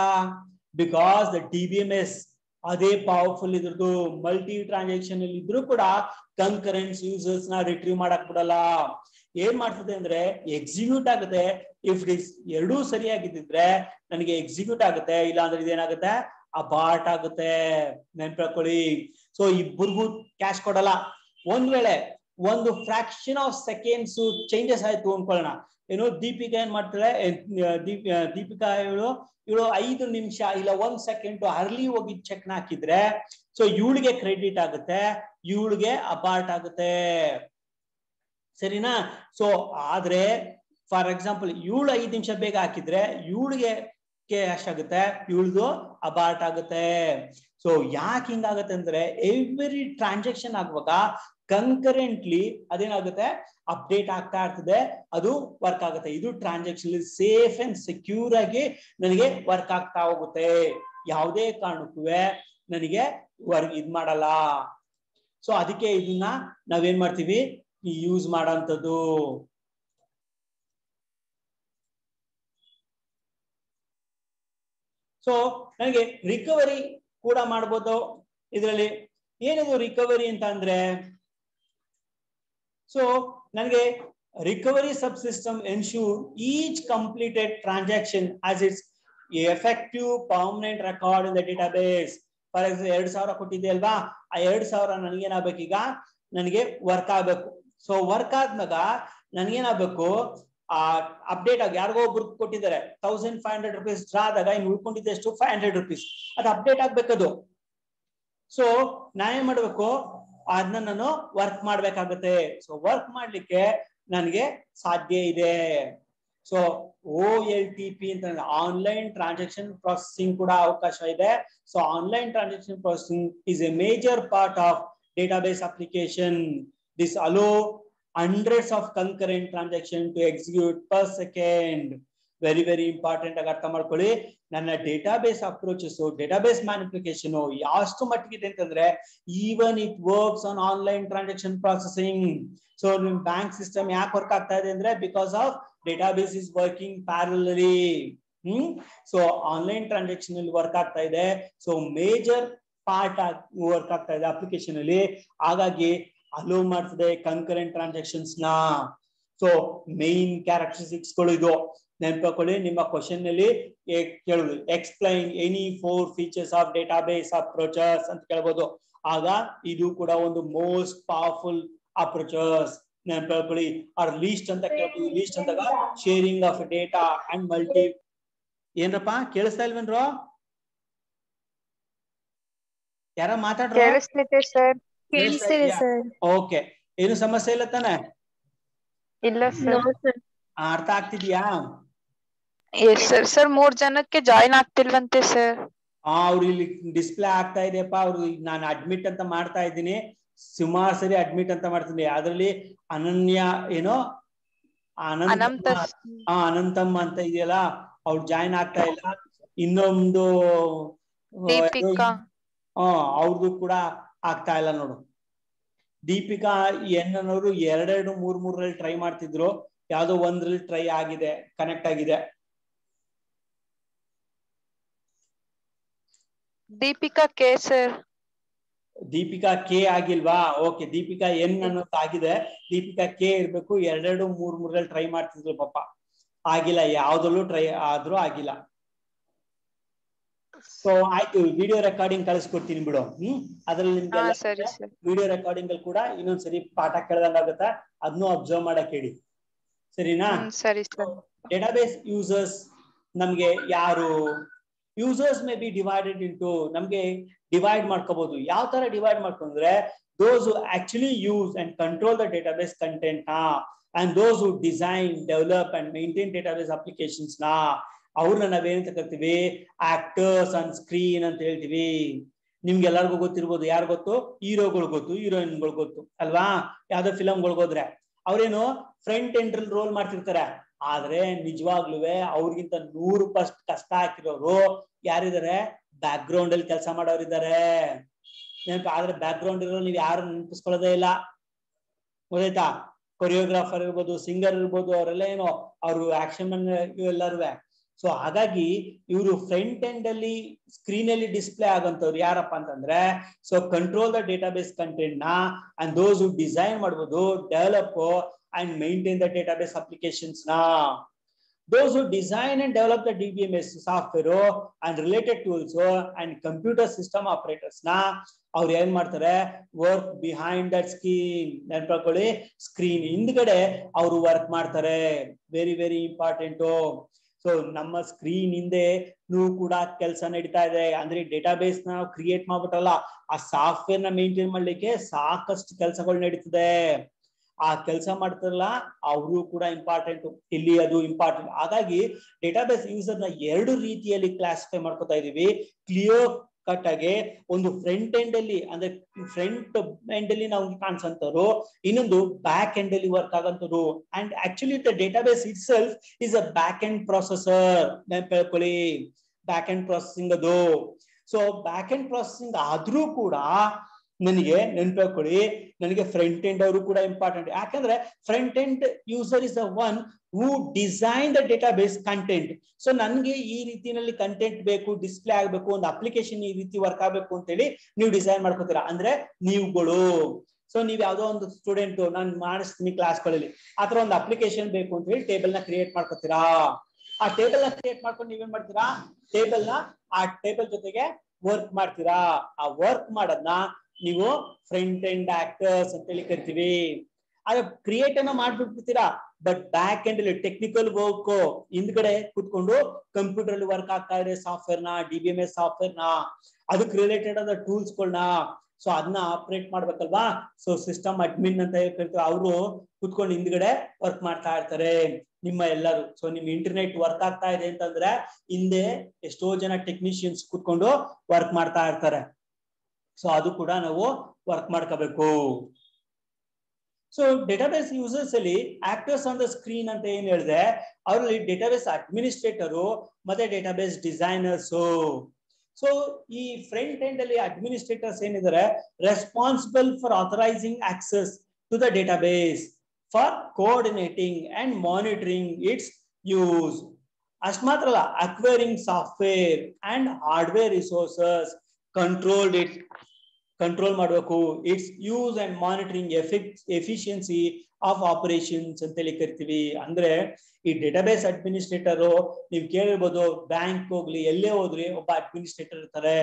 ಬಿಕಾಸ್ ದ DBMS ಅದೇ ಪವರ್ಫುಲ್ ಇದ್ರದ್ದು. ಮಲ್ಟಿ ಟ್ರಾನ್ಸಾಕ್ಷನ್ ಅಲ್ಲಿ ಇದ್ರು ಕೂಡ ಕನ್ಕರೆನ್ಸ್ ಯೂಸರ್ಸ್ ನ ರಿಟ್ರೀವ್ ಮಾಡಕ್ ಬಿಡಲ್ಲ. ಏನ್ ಮಾಡ್ತದೆ ಅಂದ್ರೆ ಎಕ್ಸಿಕ್ಯೂಟ್ ಆಗುತ್ತೆ. ಇಫ್ ಇಟ್ ಇಸ್ ಎರಡೂ ಸರಿಯಾಗಿದ್ದಿದ್ರೆ ನನಗೆ ಎಕ್ಸಿಕ್ಯೂಟ್ ಆಗುತ್ತೆ, ಇಲ್ಲ ಅಂದ್ರೆ ಇದೇನಾಗುತ್ತೆ, ಅಬಾರ್ಟ್ ಆಗುತ್ತೆ. ನೆನ್ಪಿಟ್ಕೊಳ್ಳಿ. ಸೊ ಇಬ್ಬರಿಗೂ ಕ್ಯಾಶ್ ಕೊಡಲ್ಲ. ಒಂದ್ ವೇಳೆ ಒಂದು ಫ್ರಾಕ್ಷನ್ ಆಫ್ ಸೆಕೆಂಡ್ಸ್ ಚೇಂಜಸ್ ಆಯ್ತು ಅನ್ಕೊಳ್ಳೋಣ. ಏನು, ದೀಪಿಕಾ ಏನ್ ಮಾಡ್ತಾಳೆ, ದೀಪಿಕಾ ಇವಳು 5 ನಿಮಿಷ ಇಲ್ಲ 1 ಸೆಕೆಂಡ್ ಅರ್ಲಿ ಹೋಗಿ ಚೆಕ್ ನ ಹಾಕಿದ್ರೆ, ಸೊ ಇವಳಿಗೆ ಕ್ರೆಡಿಟ್ ಆಗುತ್ತೆ, ಇವಳಿಗೆ ಅಬಾರ್ಟ್ ಆಗುತ್ತೆ, ಸರಿನಾ? ಸೊ ಆದ್ರೆ ಫಾರ್ ಎಕ್ಸಾಂಪಲ್ ಇವಳು 5 ನಿಮಿಷ ಬೇಗ ಹಾಕಿದ್ರೆ ಇವಳಿಗೆ ಕ್ಯಾಶ್ ಆಗುತ್ತೆ, ಇವಳ್ದು ಅಬಾರ್ಟ್ ಆಗುತ್ತೆ. ಸೊ ಯಾಕೆ ಹಿಂಗಾಗತ್ತೆ ಅಂದ್ರೆ, ಎವ್ರಿ ಟ್ರಾನ್ಸಾಕ್ಷನ್ ಆಗುವಾಗ ಕನ್ಕರೆಂಟ್ಲಿ ಅದೇನಾಗುತ್ತೆ, ಅಪ್ಡೇಟ್ ಆಗ್ತಾ ಇರ್ತದೆ, ಅದು ವರ್ಕ್ ಆಗುತ್ತೆ. ಇದು ಟ್ರಾನ್ಸಾಕ್ಷನ್ ಸೇಫ್ ಅಂಡ್ ಸೆಕ್ಯೂರ್ ಆಗಿ ನನಗೆ ವರ್ಕ್ ಆಗ್ತಾ ಹೋಗುತ್ತೆ. ಯಾವುದೇ ಕಾರಣಕ್ಕೂ ನನಗೆ ಇದ್ ಮಾಡಲ್ಲ. ಸೊ ಅದಕ್ಕೆ ಇದನ್ನ ನಾವೇನ್ ಮಾಡ್ತೀವಿ, ಯೂಸ್ ಮಾಡೋಂಥದ್ದು. ಸೊ ನನಗೆ ರಿಕವರಿ ಕೂಡ ಮಾಡ್ಬೋದು ಇದರಲ್ಲಿ. ಏನಿದು ರಿಕವರಿ ಅಂತ ಅಂದ್ರೆ, ಸೊ ನನಗೆ recovery sub system ensure each completed transaction as it's effective permanent record in the database. For example 2000 ಕೊಟ್ಟಿದೆ ಅಲ್ವಾ, ಆ 2000 ನನಗೇನಾಗಬೇಕು, ಈಗ ನನಗೆ ವರ್ಕ್ ಆಗ್ಬೇಕು. ಸೊ ವರ್ಕ್ ಆದ್ಮೇಗ ನನಗೇನಾಗಬೇಕು, ಅಪ್ಡೇಟ್ ಆಗಿ ಯಾರಿಗೋ ಒಬ್ರು ಕೊಟ್ಟಿದ್ದಾರೆ 1500 rupees ಡ್ರಾ ಆದಾಗ ಇನ್ನು ಉಳ್ಕೊಂಡಿದ್ದೆ ಎಷ್ಟು, 500 rupees. ಅದು ಅಪ್ಡೇಟ್ ಆಗ್ಬೇಕದು. ಸೊ ನಾನೇನ್ ಮಾಡ್ಬೇಕು, ಅದನ್ನ ನಾನು ವರ್ಕ್ ಮಾಡ್ಬೇಕಾಗುತ್ತೆ. ಸೊ ವರ್ಕ್ ಮಾಡ್ಲಿಕ್ಕೆ ನನಗೆ ಸಾಧ್ಯ ಇದೆ. ಸೊ OLTP ಅಂತ ಆನ್ಲೈನ್ ಟ್ರಾನ್ಸಾಕ್ಷನ್ ಪ್ರೊಸೆಸಿಂಗ್ ಕೂಡ ಅವಕಾಶ ಇದೆ. So online transaction processing is A major part of database application. This allow hundreds of concurrent transactions to execute per second. Very very important ಆಗಿ ಅರ್ಥ ಮಾಡ್ಕೊಳ್ಳಿ. ನನ್ನ ಡೇಟಾಬೇಸ್ ಅಪ್ರೋಚಸ್, ಡೇಟಾಬೇಸ್ ಮ್ಯಾನಿಪ್ಲಿಕೇಶನ್ ಯಾವಷ್ಟು ಮಟ್ಟಿಗಿದೆ ಅಂತಂದ್ರೆ even it works on online transaction processing. So ನಿಮ್ ಬ್ಯಾಂಕ್ ಸಿಸ್ಟಮ್ ಯಾಕೆ ವರ್ಕ್ ಆಗ್ತಾ ಇದೆ ಅಂದ್ರೆ because of database is working ಪ್ಯಾರಲಲಿ. So online transaction ಅಲ್ಲಿ ವರ್ಕ್ ಆಗ್ತಾ ಇದೆ. ಸೊ ಮೇಜರ್ ಪಾರ್ಟ್ ವರ್ಕ್ ಆಗ್ತಾ ಇದೆ ಅಪ್ಲಿಕೇಶನ್ ಅಲ್ಲಿ. ಹಾಗಾಗಿ ಅಲೋ ಮಾಡ್ತದೆ ಕನ್ಕರೆಂಟ್ ಟ್ರಾನ್ಸಾಕ್ಷನ್ಸ್ ನ. ಸೊ ಮೇನ್ ಕ್ಯಾರೆಕ್ಟರಿಸ್ಟಿಕ್ಸ್ ಗಳು ಇದು ನೆನಪಿಕೊಳ್ಳಿ. ನಿಮ್ಮ ಕ್ವಶನ್ ನಲ್ಲಿ ಕೇಳುದು explain any 4 features of database approaches ಅಂತ ಕೇಳಬಹುದು. ಆಗ ಇದು ಕೂಡ ಒಂದು ಮೋಸ್ಟ್ ಪವರ್ಫುಲ್ ಅಪ್ರೋಚಸ್ ನೆನಪಿಕೊಳ್ಳಿ. ಆರ್ ಲೀಸ್ಟ್ ಅಂತ ಕೇಳಬಹುದು. ಲೀಸ್ಟ್ ಅಂದಾಗ sharing of data and multi. ಏನ್ರಪ್ಪ ಕೇಳಿಸ್ತಾ ಇಲ್ವೇನ್ರೋ? ಯಾರ ಮಾತಾಡ್ರೋ? ಓಕೆ, ಏನು ಸಮಸ್ಯೆ ಇಲ್ಲ ತಾನೆ? ಇಲ್ಲ ಸರ್. ಅರ್ಥ ಆಗ್ತಿದ್ಯಾ? ಎಸ್ ಸರ್ 3 ಜನಕ್ಕೆ ಜಾಯಿನ್ ಆಗ್ತಿಲ್ವಂತೆ ಸರ್. ಅವ್ರು ಇಲ್ಲಿ ಡಿಸ್ಪ್ಲೇ ಆಗ್ತಾ ಇದೆಯಪ್ಪ. ಅವ್ರು ನಾನು ಅಡ್ಮಿಟ್ ಅಂತ ಮಾಡ್ತಾ ಇದ್ದೀನಿ, ಸುಮಾರು ಸರಿ ಅಡ್ಮಿಟ್ ಅಂತ ಮಾಡ್ತೀನಿ. ಅದ್ರಲ್ಲಿ ಅನನ್ಯ ಏನೋ ಅನಂತಮ್ಮ ಅಂತ ಇದೆಯಲ್ಲ, ಅವ್ರು ಜಾಯಿನ್ ಆಗ್ತಾ ಇಲ್ಲ. ಇನ್ನೊಂದು ಅವ್ರದ್ದು ಕೂಡ ಆಗ್ತಾ ಇಲ್ಲ ನೋಡು. ದೀಪಿಕಾ ಎನ್ ಅನ್ನೋರು 2-3 ಟ್ರೈ ಮಾಡ್ತಿದ್ರು, ಯಾವ್ದೋ ಒಂದ್ರಲ್ಲಿ ಟ್ರೈ ಆಗಿದೆ, ಕನೆಕ್ಟ್ ಆಗಿದೆ. Deepika K sir. Deepika K ಆಗಿಲ್ವಾ? ಓಕೆ, ದೀಪಿಕಾ ಎನ್ ಅನ್ನೋದು ಆಗಿದೆ, ದೀಪಿಕಾ ಕೆ ಇರ್ಬೇಕು. 2-3 ಟ್ರೈ ಮಾಡ್ತಿದ್ರು ಪಾಪ, ಆಗಿಲ್ಲ. ಯಾವ್ದಲ್ಲೂ ಟ್ರೈ ಆದ್ರೂ ಆಗಿಲ್ಲ. ಸೊ ಆಯ್ತು, ವಿಡಿಯೋ ರೆಕಾರ್ಡಿಂಗ್ ಕಳಿಸ್ಕೊಡ್ತೀನಿ ಬಿಡು. ಅದ್ರಲ್ಲಿ ನಿಮ್ಗೆ ವಿಡಿಯೋ ರೆಕಾರ್ಡಿಂಗ್ ಅಲ್ಲಿ ಕೂಡ ಇನ್ನೊಂದ್ಸರಿ ಪಾಠ ಕೇಳ್ದಂಗಾಗುತ್ತಾ, ಅದನ್ನು ಅಬ್ಸರ್ವ್ ಮಾಡಕ್ ಹೇಳಿ, ಸರಿನಾ? ಸರಿ ಸರ್. ಡೇಟಾಬೇಸ್ ಯೂಸರ್ಸ್ ನಮ್ಗೆ ಯಾರು? Users may be divided into, ನಮ್ಗೆ ಡಿವೈಡ್ ಮಾಡ್ಕೋಬಹುದು. ಯಾವ ತರ ಡಿವೈಡ್ ಮಾಡ್ಕೊಂಡ್ರೆ those who actually use and control the database content and those who design, develop and maintain database applications ಅವ್ರನ್ನ ನಾವೇನಂತ ಕರಿತೀವಿ? ಆಕ್ಟರ್ಸ್ ಆನ್ ಸ್ಕ್ರೀನ್ ಅಂತ ಹೇಳ್ತೀವಿ. ನಿಮ್ಗೆ ಎಲ್ಲರಿಗೂ ಗೊತ್ತಿರ್ಬೋದು. ಯಾರು ಗೊತ್ತು? ಹೀರೋಗಳು ಗೊತ್ತು, ಹೀರೋಯಿನ್ಗಳು ಗೊತ್ತು ಅಲ್ವಾ? ಯಾವ್ದೋ ಫಿಲಮ್ಗಳ್ಗೋದ್ರೆ ಅವ್ರೇನು ಫ್ರಂಟ್ ಎಂಡ್ ರೋಲ್ ಮಾಡ್ತಿರ್ತಾರೆ. ಆದ್ರೆ ನಿಜವಾಗ್ಲೂ ಅವ್ರಿಗಿಂತ 100% ಕಷ್ಟ ಹಾಕಿರೋರು ಯಾರಿದ್ದಾರೆ? ಬ್ಯಾಕ್ ಗ್ರೌಂಡ್ ಅಲ್ಲಿ ಕೆಲಸ ಮಾಡೋರಿದ್ದಾರೆ. ಆದ್ರೆ ಬ್ಯಾಕ್ ಗ್ರೌಂಡ್ ಇರೋ ನೀವು ಯಾರು ನೆನಪಿಸ್ಕೊಳ್ಳೋದೇ ಇಲ್ಲ, ಗೊತ್ತಾಯ್ತಾ? ಕೊರಿಯೋಗ್ರಾಫರ್ ಇರ್ಬೋದು, ಸಿಂಗರ್ ಇರ್ಬೋದು, ಅವರೆಲ್ಲ ಏನೋ ಅವರು ಆಕ್ಷನ್ ಎಲ್ಲರೂ. ಸೊ ಹಾಗಾಗಿ ಇವರು ಫ್ರಂಟ್ ಎಂಡ್ ಅಲ್ಲಿ ಸ್ಕ್ರೀನ್ ಅಲ್ಲಿ ಡಿಸ್ಪ್ಲೇ ಆಗಂತವ್ರು ಯಾರಪ್ಪ ಅಂತಂದ್ರೆ, so control the database content ನ ಅಂಡ್ ದೋಸ್ ಹೂ ಡಿಸೈನ್ ಮಾಡ್ಬೋದು, develop and maintain the database applications those who design and develop the DBMS software and related tools and computer system operators ಅವ್ರು ಏನ್ ಮಾಡ್ತಾರೆ? Work behind that screen. ನೆನಪಿಟ್ಕೊಳ್ಳಿ, ಸ್ಕ್ರೀನ್ ಹಿಂದ್ಗಡೆ ಅವರು ವರ್ಕ್ ಮಾಡ್ತಾರೆ. Very very important. ಸೊ ನಮ್ಮ ಸ್ಕ್ರೀನ್ ಹಿಂದೆ ಕೂಡ ಕೆಲಸ ನಡೀತಾ ಇದೆ. ಅಂದ್ರೆ ಡೇಟಾಬೇಸ್ ನಾವು ಕ್ರಿಯೇಟ್ ಮಾಡ್ಬಿಟ್ಟಲ್ಲ, ಆ ಸಾಫ್ಟ್ವೇರ್ ನ ಮೇಂಟೈನ್ ಮಾಡ್ಲಿಕ್ಕೆ ಸಾಕಷ್ಟು ಕೆಲಸಗಳು ನಡೀತದೆ. ಆ ಕೆಲಸ ಮಾಡ್ತಾರಲ್ಲ ಅವರು ಕೂಡ ಇಂಪಾರ್ಟೆಂಟ್ ಇಲ್ಲಿ, ಅದು ಇಂಪಾರ್ಟೆಂಟ್. ಹಾಗಾಗಿ ಡೇಟಾಬೇಸ್ ಯೂಸರ್ ನ 2 ರೀತಿಯಲ್ಲಿ ಕ್ಲಾಸಿಫೈ ಮಾಡ್ಕೊತಾ ಇದೀವಿ. ಕ್ಲಿಯರ್ ಕಟ್ ಆಗಿ ಒಂದು ಫ್ರಂಟ್ ಎಂಡ್ ಅಲ್ಲಿ, ಅಂದ್ರೆ ಫ್ರಂಟ್ ಎಂಡ್ ಅಲ್ಲಿ ನಾವು ಕಾಣಿಸಂತವ್ರು, ಇನ್ನೊಂದು ಬ್ಯಾಕ್ ಎಂಡ್ ಅಲ್ಲಿ ವರ್ಕ್ ಆಗಂತವ್ರು. And actually the database itself is a back end processor. ನೆನಪಿಟ್ಕೊಳ್ಳಿ, ಬ್ಯಾಕ್ ಎಂಡ್ ಪ್ರೊಸೆಸಿಂಗ್ ಅದು. ಸೊ ಬ್ಯಾಕ್ ಎಂಡ್ ಪ್ರೊಸೆಸಿಂಗ್ ಆದ್ರೂ ಕೂಡ ನನಗೆ ನೆನಪಿಟ್ಕೊಳ್ಳಿ, ನನಗೆ ಫ್ರಂಟ್ ಎಂಡ್ ಅವರು ಕೂಡ ಇಂಪಾರ್ಟೆಂಟ್. ಯಾಕಂದ್ರೆ front end user is the one who design the database content. So ನನ್ಗೆ ಈ ರೀತಿಯಲ್ಲಿ ಕಂಟೆಂಟ್ ಬೇಕು, ಡಿಸ್ಪ್ಲೇ ಆಗ್ಬೇಕು, ಒಂದು ಅಪ್ಲಿಕೇಶನ್ ಈ ರೀತಿ ವರ್ಕ್ ಆಗ್ಬೇಕು ಅಂತೇಳಿ ನೀವು ಡಿಸೈನ್ ಮಾಡ್ಕೋತೀರಾ. ಅಂದ್ರೆ ನೀವುಗಳು. ಸೊ ನೀವ್ ಯಾವ್ದೋ ಒಂದು ಸ್ಟೂಡೆಂಟ್, ನಾನು ಮಾಡಿಸ್ತೀನಿ ಕ್ಲಾಸ್ಗಳಲ್ಲಿ, ಆತರ ಒಂದು ಅಪ್ಲಿಕೇಶನ್ ಬೇಕು ಅಂತ ಹೇಳಿ ಟೇಬಲ್ ನ ಕ್ರಿಯೇಟ್ ಮಾಡ್ಕೋತೀರಾ. ಆ ಟೇಬಲ್ ನ ಕ್ರಿಯೇಟ್ ಮಾಡ್ಕೊಂಡು ನೀವೇನ್ ಮಾಡ್ತೀರಾ? ಟೇಬಲ್ ನ ಆ ಟೇಬಲ್ ಜೊತೆಗೆ ವರ್ಕ್ ಮಾಡ್ತೀರಾ. ಆ ವರ್ಕ್ ಮಾಡೋದನ್ನ ನೀವು ಫ್ರಂಟ್ ಎಂಡ್ ಆಕ್ಟರ್ಸ್ ಅಂತ ಹೇಳಿ ಕರಿತೀವಿ. ಆದ್ರೆ ಕ್ರಿಯೇಟ್ ಅನ್ನ ಮಾಡ್ಬಿಡ್ತೀರಾ, ಬಟ್ ಬ್ಯಾಕ್ ಎಂಡ್ ಅಲ್ಲಿ ಟೆಕ್ನಿಕಲ್ ವರ್ಕ್ ಹಿಂದ್ಗಡೆ ಕುತ್ಕೊಂಡು ಕಂಪ್ಯೂಟರ್ ಅಲ್ಲಿ ವರ್ಕ್ ಆಗ್ತಾ ಇದೆ. ಸಾಫ್ಟ್ವೇರ್ ನ, DBMS ಸಾಫ್ಟ್ವೇರ್ ನ, ಅದಕ್ಕೆ ರಿಲೇಟೆಡ್ ಆದ ಟೂಲ್ಸ್ ಗಳನ್ನ, ಸೊ ಅದನ್ನ ಆಪರೇಟ್ ಮಾಡ್ಬೇಕಲ್ವಾ? ಸೊ ಸಿಸ್ಟಮ್ ಅಡ್ಮಿನ್ ಅಂತ ಹೇಳ್ತಾರೆ, ಅವರು ಕುತ್ಕೊಂಡು ಹಿಂದ್ಗಡೆ ವರ್ಕ್ ಮಾಡ್ತಾ ಇರ್ತಾರೆ ನಿಮ್ಮ ಎಲ್ಲರೂ. ಸೊ ನಿಮ್ ಇಂಟರ್ನೆಟ್ ವರ್ಕ್ ಆಗ್ತಾ ಇದೆ ಅಂತಂದ್ರೆ ಹಿಂದೆ ಎಷ್ಟೋ ಜನ ಟೆಕ್ನಿಷಿಯನ್ಸ್ ಕುತ್ಕೊಂಡು ವರ್ಕ್ ಮಾಡ್ತಾ ಇರ್ತಾರೆ. ಸೊ ಅದು ಕೂಡ ನಾವು ವರ್ಕ್ ಮಾಡ್ಕೋಬೇಕು. ಸೊ ಡೇಟಾಬೇಸ್ ಯೂಸರ್ಸ್ ಅಲ್ಲಿ ಆಕ್ಟರ್ಸ್ ಆನ್ ದ ಸ್ಕ್ರೀನ್ ಅಂತ ಏನ್ ಹೇಳಿದ್ರೆ ಅವರಲ್ಲಿ ಡೇಟಾಬೇಸ್ ಅಡ್ಮಿನಿಸ್ಟ್ರೇಟರು ಮತ್ತೆ ಡೇಟಾಬೇಸ್ ಡಿಸೈನರ್ಸ್. ಸೊ ಈ ಫ್ರಂಟ್ ಎಂಡ್ ಅಲ್ಲಿ ಅಡ್ಮಿನಿಸ್ಟ್ರೇಟರ್ಸ್ ಏನಿದ್ದಾರೆ responsible for authorising access to the database for coordinating and monitoring its use. ಅಷ್ಟು ಮಾತ್ರ ಅಲ್ಲ, acquiring software and hardware resources, control ಮಾಡಬೇಕು its use and monitoring efficiency of operations ಅಂತೇಳಿ ಕರಿತೀವಿ. ಅಂದ್ರೆ ಈ ಡೇಟಾಬೇಸ್ ಅಡ್ಮಿನಿಸ್ಟ್ರೇಟರ್ ನೀವು ಕೇಳಿರ್ಬೋದು, ಬ್ಯಾಂಕ್ ಹೋಗ್ಲಿ ಎಲ್ಲೇ ಹೋದ್ರಿ ಒಬ್ಬ ಅಡ್ಮಿನಿಸ್ಟ್ರೇಟರ್ ಇರ್ತಾರೆ.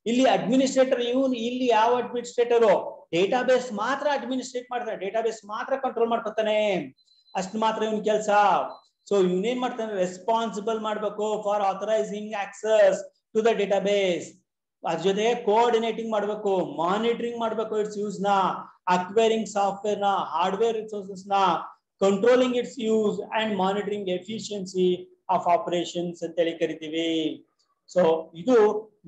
ಇಲ್ಲಿ ಅಡ್ಮಿನಿಸ್ಟ್ರೇಟರ್ ಇಲ್ಲಿ ಯಾವ ಅಡ್ಮಿನಿಸ್ಟ್ರೇಟರು ಡೇಟಾಬೇಸ್ ಮಾತ್ರ ಅಡ್ಮಿನಿಸ್ಟ್ರೇಟ್ ಮಾಡ್ತಾನೆ, ಡೇಟಾಬೇಸ್ ಮಾತ್ರ ಕಂಟ್ರೋಲ್ ಮಾಡ್ಕೊತಾನೆ, ಅಷ್ಟು ಮಾತ್ರ ಇವನ್ ಕೆಲಸ. ಸೊ ಇವನೇನ್ ಮಾಡ್ತಾನೆ, ರೆಸ್ಪಾನ್ಸಿಬಲ್ ಮಾಡ್ಬೇಕು for authorising access to the database. ಅದ್ರ ಜೊತೆಗೆ ಕೋಆರ್ಡಿನೇಟಿಂಗ್ ಮಾಡ್ಬೇಕು, ಮಾನಿಟರಿಂಗ್ ಮಾಡ್ಬೇಕು ಇಟ್ಸ್ ಯೂಸ್ ನ, ಅಕ್ವೈರಿಂಗ್ ಸಾಫ್ಟ್ವೇರ್ ನ, ಹಾರ್ಡ್ವೇರ್ ರಿಸೋರ್ಸಸ್ ನ, controlling its use and monitoring efficiency of operations ಅಂತ ಹೇಳಿ ಕರಿತೀವಿ. ಸೊ ಇದು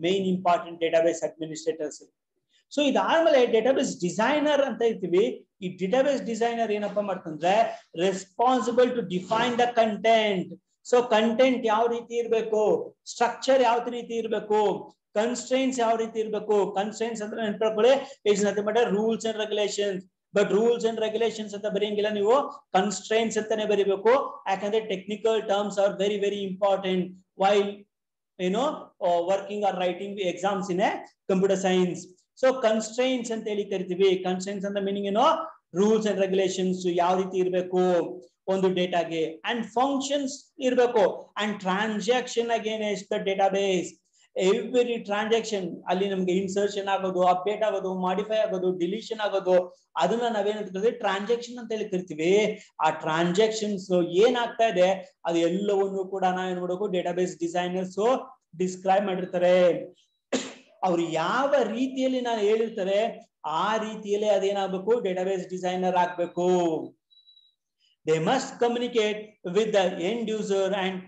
main important database administrators. So ಇದಾದ್ಮೇಲೆ ಡೇಟಾಬೇಸ್ ಡಿಸೈನರ್ ಅಂತ ಇರ್ತೀವಿ. ಈ ಡೇಟಾಬೇಸ್ ಡಿಸೈನರ್ ಏನಪ್ಪಾ ಮಾಡ್ತಂದ್ರೆ responsible to define the content. So content ಯಾವ ರೀತಿ ಇರಬೇಕು, ಸ್ಟ್ರಕ್ಚರ್ ಯಾವ ರೀತಿ ಇರಬೇಕು, ಕನ್ಸ್ಟ್ರೈನ್ಸ್ ಯಾವ ರೀತಿ ಇರಬೇಕು. ಕನ್ಸ್ಟ್ರೈನ್ಸ್ ಅಂದ್ರೆ ನೆನ್ಪಿಟ್ಕೊಳ್ಳಿ, it's nothing but rules and regulations. But rules and regulations ಅಂತ ಬರೆಯಂಗಿಲ್ಲ ನೀವು, ಕನ್ಸ್ಟ್ರೈನ್ಸ್ ಅಂತಾನೆ ಬರೀಬೇಕು. ಯಾಕಂದ್ರೆ technical terms are very very important while working or writing exams in a computer science. So constraints ಅಂತ ಹೇಳಿ ಕರಿತೀವಿ. ಕನ್ಸ್ಟ್ರೈನ್ಸ್ ಅಂತ ಮೀನಿಂಗ್ ಏನೋ ರೂಲ್ಸ್ ಅಂಡ್ ರೆಗ್ಯುಲೇಷನ್ಸ್ ಯಾವ ರೀತಿ ಇರಬೇಕು ಒಂದು ಡೇಟಾಗೆ, ಅಂಡ್ ಫಂಕ್ಷನ್ಸ್ ಇರಬೇಕು, and transaction against the database. Every transaction ಅಲ್ಲಿ ನಮ್ಗೆ ಇನ್ಸರ್ಷನ್ ಆಗೋದು, ಅಪ್ಡೇಟ್ ಆಗೋದು, ಮಾಡಿಫೈ ಆಗೋದು, ಡಿಲೀಷನ್ ಆಗೋದು, ಅದನ್ನ ನಾವೇನಂತ ಟ್ರಾನ್ಸಾಕ್ಷನ್ ಅಂತ ಹೇಳಿ ಕರಿತೀವಿ. ಆ ಟ್ರಾನ್ಸಾಕ್ಷನ್ಸ್ ಏನಾಗ್ತಾ ಇದೆ ಅದು ಎಲ್ಲವನ್ನು ಕೂಡ ನಾವೇನ್ ಮಾಡಬೇಕು, ಡೇಟಾಬೇಸ್ ಡಿಸೈನರ್ಸ್ ಡಿಸ್ಕ್ರೈಬ್ ಮಾಡಿರ್ತಾರೆ. ಅವ್ರು ಯಾವ ರೀತಿಯಲ್ಲಿ ನಾನು ಹೇಳಿರ್ತಾರೆ ಆ ರೀತಿಯಲ್ಲಿ ಅದೇನಾಗಬೇಕು, ಡೇಟಾಬೇಸ್ ಡಿಸೈನರ್ ಆಗ್ಬೇಕು. They must communicate with the end user and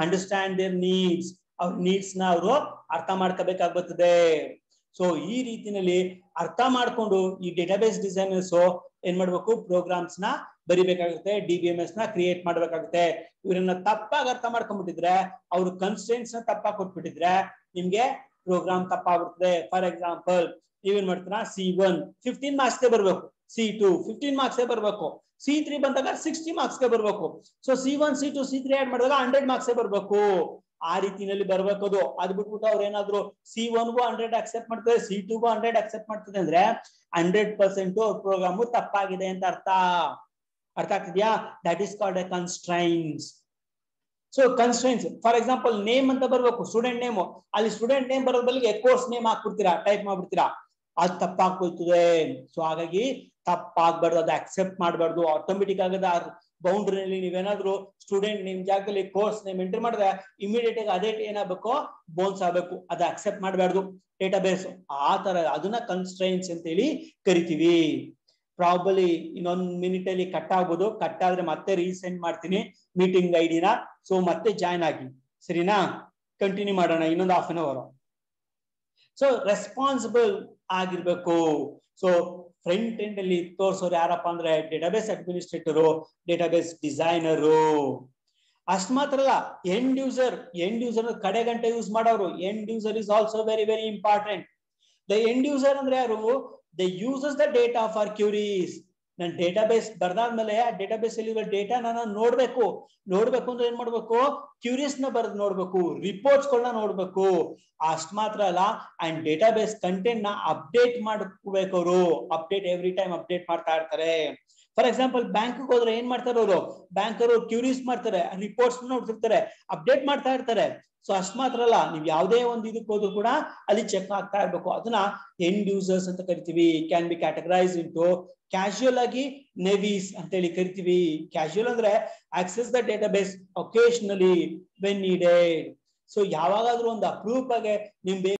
understand there needs. ಅವ್ರ ನೀಡ್ಸ್ ನ ಅವರು ಅರ್ಥ ಮಾಡ್ಕೋಬೇಕಾಗ್ಬರ್ತದೆ. ಸೊ ಈ ರೀತಿನಲ್ಲಿ ಅರ್ಥ ಮಾಡ್ಕೊಂಡು ಈ ಡೇಟಾಬೇಸ್ ಡಿಸೈನರ್ಸ್ ಏನ್ ಮಾಡ್ಬೇಕು, ಪ್ರೋಗ್ರಾಮ್ಸ್ ನ ಬರಿಬೇಕಾಗುತ್ತೆ, DBMS ನ ಕ್ರಿಯೇಟ್ ಮಾಡ್ಬೇಕಾಗುತ್ತೆ. ಇವರನ್ನ ತಪ್ಪಾಗಿ ಅರ್ಥ ಮಾಡ್ಕೊಂಡ್ಬಿಟ್ಟಿದ್ರೆ, ಅವ್ರು ಕನ್ಸ್ಟೆಂಟ್ಸ್ ನ ತಪ್ಪಾಗಿ ಕೊಟ್ಬಿಟ್ಟಿದ್ರೆ ನಿಮ್ಗೆ ಪ್ರೋಗ್ರಾಮ್ ತಪ್ಪಾಗ್ಬಿಡ್ತದೆ. ಫಾರ್ ಎಕ್ಸಾಂಪಲ್ ನೀವೇನ್ ಮಾಡ್ತೀರಾ, C1 15 ಮಾರ್ಕ್ಸ್ಗೆ ಬರ್ಬೇಕು, C2 15 ಮಾರ್ಕ್ಸ್ಗೆ ಬರ್ಬೇಕು, C3 ಬಂದಾಗ 60 ಮಾರ್ಕ್ಸ್ಗೆ ಬರ್ಬೇಕು. So C1 C2 C3 add ಮಾಡಿದಾಗ 100 ಮಾರ್ಕ್ಸ್ಗೆ ಬರ್ಬೇಕು. ಆ ರೀತಿನಲ್ಲಿ ಬರ್ಬೇಕು. ಅದು ಬಿಟ್ಬಿಟ್ಟು ಅವ್ರು ಏನಾದ್ರು C1ಗೂ 100 ಅಕ್ಸೆಪ್ಟ್ ಮಾಡ್ತದೆ, C2ಗೂ 100 ಅಕ್ಸೆಪ್ಟ್ ಮಾಡ್ತದೆ ಅಂದ್ರೆ 100% ಅವ್ರ ಪ್ರೋಗ್ರಾಮ್ ತಪ್ಪಾಗಿದೆ ಅಂತ ಅರ್ಥ ಆಗ್ತಿದ್ಯಾ? That is called A constraints. So constraints for example name ಅಂತ ಬರ್ಬೇಕು, ಸ್ಟೂಡೆಂಟ್ ನೇಮ್. ಅಲ್ಲಿ ಸ್ಟೂಡೆಂಟ್ ನೇಮ್ ಬರೋದ್ ಬಲ್ಲಿಗೆ ಕೋರ್ಸ್ ನೇಮ್ ಹಾಕ್ಬಿಡ್ತೀರಾ, ಟೈಪ್ ಮಾಡ್ಬಿಡ್ತೀರಾ, ಅದು ತಪ್ಪಾಗ್ಬೋಯ್ತದೆ. ಸೊ ಹಾಗಾಗಿ ತಪ್ಪಾಗ್ಬಾರ್ದು, ಅದು ಅಕ್ಸೆಪ್ಟ್ ಮಾಡಬಾರ್ದು. ಆಟೋಮೆಟಿಕ್ ಆಗದ ಬೌಂಡ್ರಿನಲ್ಲಿ ನೀವೇನಾದ್ರು ಸ್ಟೂಡೆಂಟ್ ನೇಮ್ ಜಾಗದಲ್ಲಿ ಕೋರ್ಸ್ ನೇಮ್ ಎಂಟರ್ ಮಾಡಿದ್ರೆ ಇಮಿಡಿಯೇಟ್ ಆಗಿ ಅದೇ ಏನಾಗಬೇಕು, ಬೌನ್ಸ್ ಆಗ್ಬೇಕು. ಅದು ಅಕ್ಸೆಪ್ಟ್ ಮಾಡಬಾರ್ದು ಡೇಟಾಬೇಸ್. ಆ ತರ ಅದನ್ನ ಕನ್ಸ್ಟ್ರೈನ್ಸ್ ಅಂತ ಹೇಳಿ ಕರಿತೀವಿ. ಪ್ರಾಬಲಿ ಇನ್ನೊಂದು ಮಿನಿಟ್ ಅಲ್ಲಿ ಕಟ್ ಆಗ್ಬೋದು. ಕಟ್ ಆದ್ರೆ ಮತ್ತೆ ರೀಸೆಂಡ್ ಮಾಡ್ತೀನಿ ಮೀಟಿಂಗ್ ಐಡಿನ. ಸೊ ಮತ್ತೆ ಜಾಯ್ನ್ ಆಗಿ, ಸರಿನಾ? ಕಂಟಿನ್ಯೂ ಮಾಡೋಣ ಇನ್ನೊಂದು half an hour. So responsible ಆಗಿರ್ಬೇಕು. ಸೊ ಫ್ರಂಟ್ ಎಂಡ್ ಅಲ್ಲಿ ತೋರ್ಸೋರು ಯಾರಪ್ಪ ಅಂದ್ರೆ ಡೇಟಾಬೇಸ್ ಅಡ್ಮಿನಿಸ್ಟ್ರೇಟರು, ಡೇಟಾಬೇಸ್ ಡಿಸೈನರು. ಅಷ್ಟು ಮಾತ್ರ ಅಲ್ಲ, ಎಂಡ್ ಯೂಸರ್ ಕಡೆ ಗಂಟೆ ಯೂಸ್ ಮಾಡೋರು. End user is also very very important. The end user ಅಂದ್ರೆ ಯಾರು? The uses the data for queries. ನಾನು ಡೇಟಾಬೇಸ್ ಬರ್ದಾದ್ಮೇಲೆ ಆ ಡೇಟಾಬೇಸ್ ಅಲ್ಲಿ ಡೇಟಾ ನಾನು ನೋಡ್ಬೇಕು ಅಂದ್ರೆ ಏನ್ ಮಾಡ್ಬೇಕು, ಕ್ಯೂರಿಯಸ್ ನ ಬರೆದು ನೋಡ್ಬೇಕು, ರಿಪೋರ್ಟ್ಸ್ ಗಳನ್ನ ನೋಡ್ಬೇಕು. ಅಷ್ಟು ಮಾತ್ರ ಅಲ್ಲ, ಅಂಡ್ ಡೇಟಾಬೇಸ್ ಕಂಟೆಂಟ್ ನ ಅಪ್ಡೇಟ್ ಮಾಡ್ಕೋಬೇಕು. ಅವರು ಅಪ್ಡೇಟ್ ಎವ್ರಿ ಟೈಮ್ ಅಪ್ಡೇಟ್ ಮಾಡ್ತಾ ಇರ್ತಾರೆ. ಫಾರ್ ಎಕ್ಸಾಂಪಲ್ ಬ್ಯಾಂಕ್ ಹೋದ್ರೆ ಏನ್ ಮಾಡ್ತಾರೆ ಅವರು, ಬ್ಯಾಂಕರು ಕ್ಯೂರೀಸ್ ಮಾಡ್ತಾರೆ, ರಿಪೋರ್ಟ್ಸ್ ನೋಡ್ತಿರ್ತಾರೆ, ಅಪ್ಡೇಟ್ ಮಾಡ್ತಾ ಇರ್ತಾರೆ. ಸೊ ಅಷ್ಟು ಮಾತ್ರ ಅಲ್ಲ, ನೀವು ಯಾವುದೇ ಒಂದು ಇದಕ್ಕೆ ಹೋದ್ರು ಕೂಡ ಅಲ್ಲಿ ಚೆಕ್ ಆಗ್ತಾ ಇರ್ಬೇಕು. ಅದನ್ನ ಎಂಡ್ ಯೂಸರ್ಸ್ ಅಂತ ಕರಿತೀವಿ. Can be categorise into casual ಆಗಿ ನೆವೀಸ್ ಅಂತ ಹೇಳಿ ಕರಿತೀವಿ. ಕ್ಯಾಶುಯಲ್ ಅಂದ್ರೆ access the database occasionally when needed. So ಯಾವಾಗಾದ್ರೂ ಒಂದು ಅಪ್ರೂಪ್ ಆಗಿ ನಿಮ್ಗೆ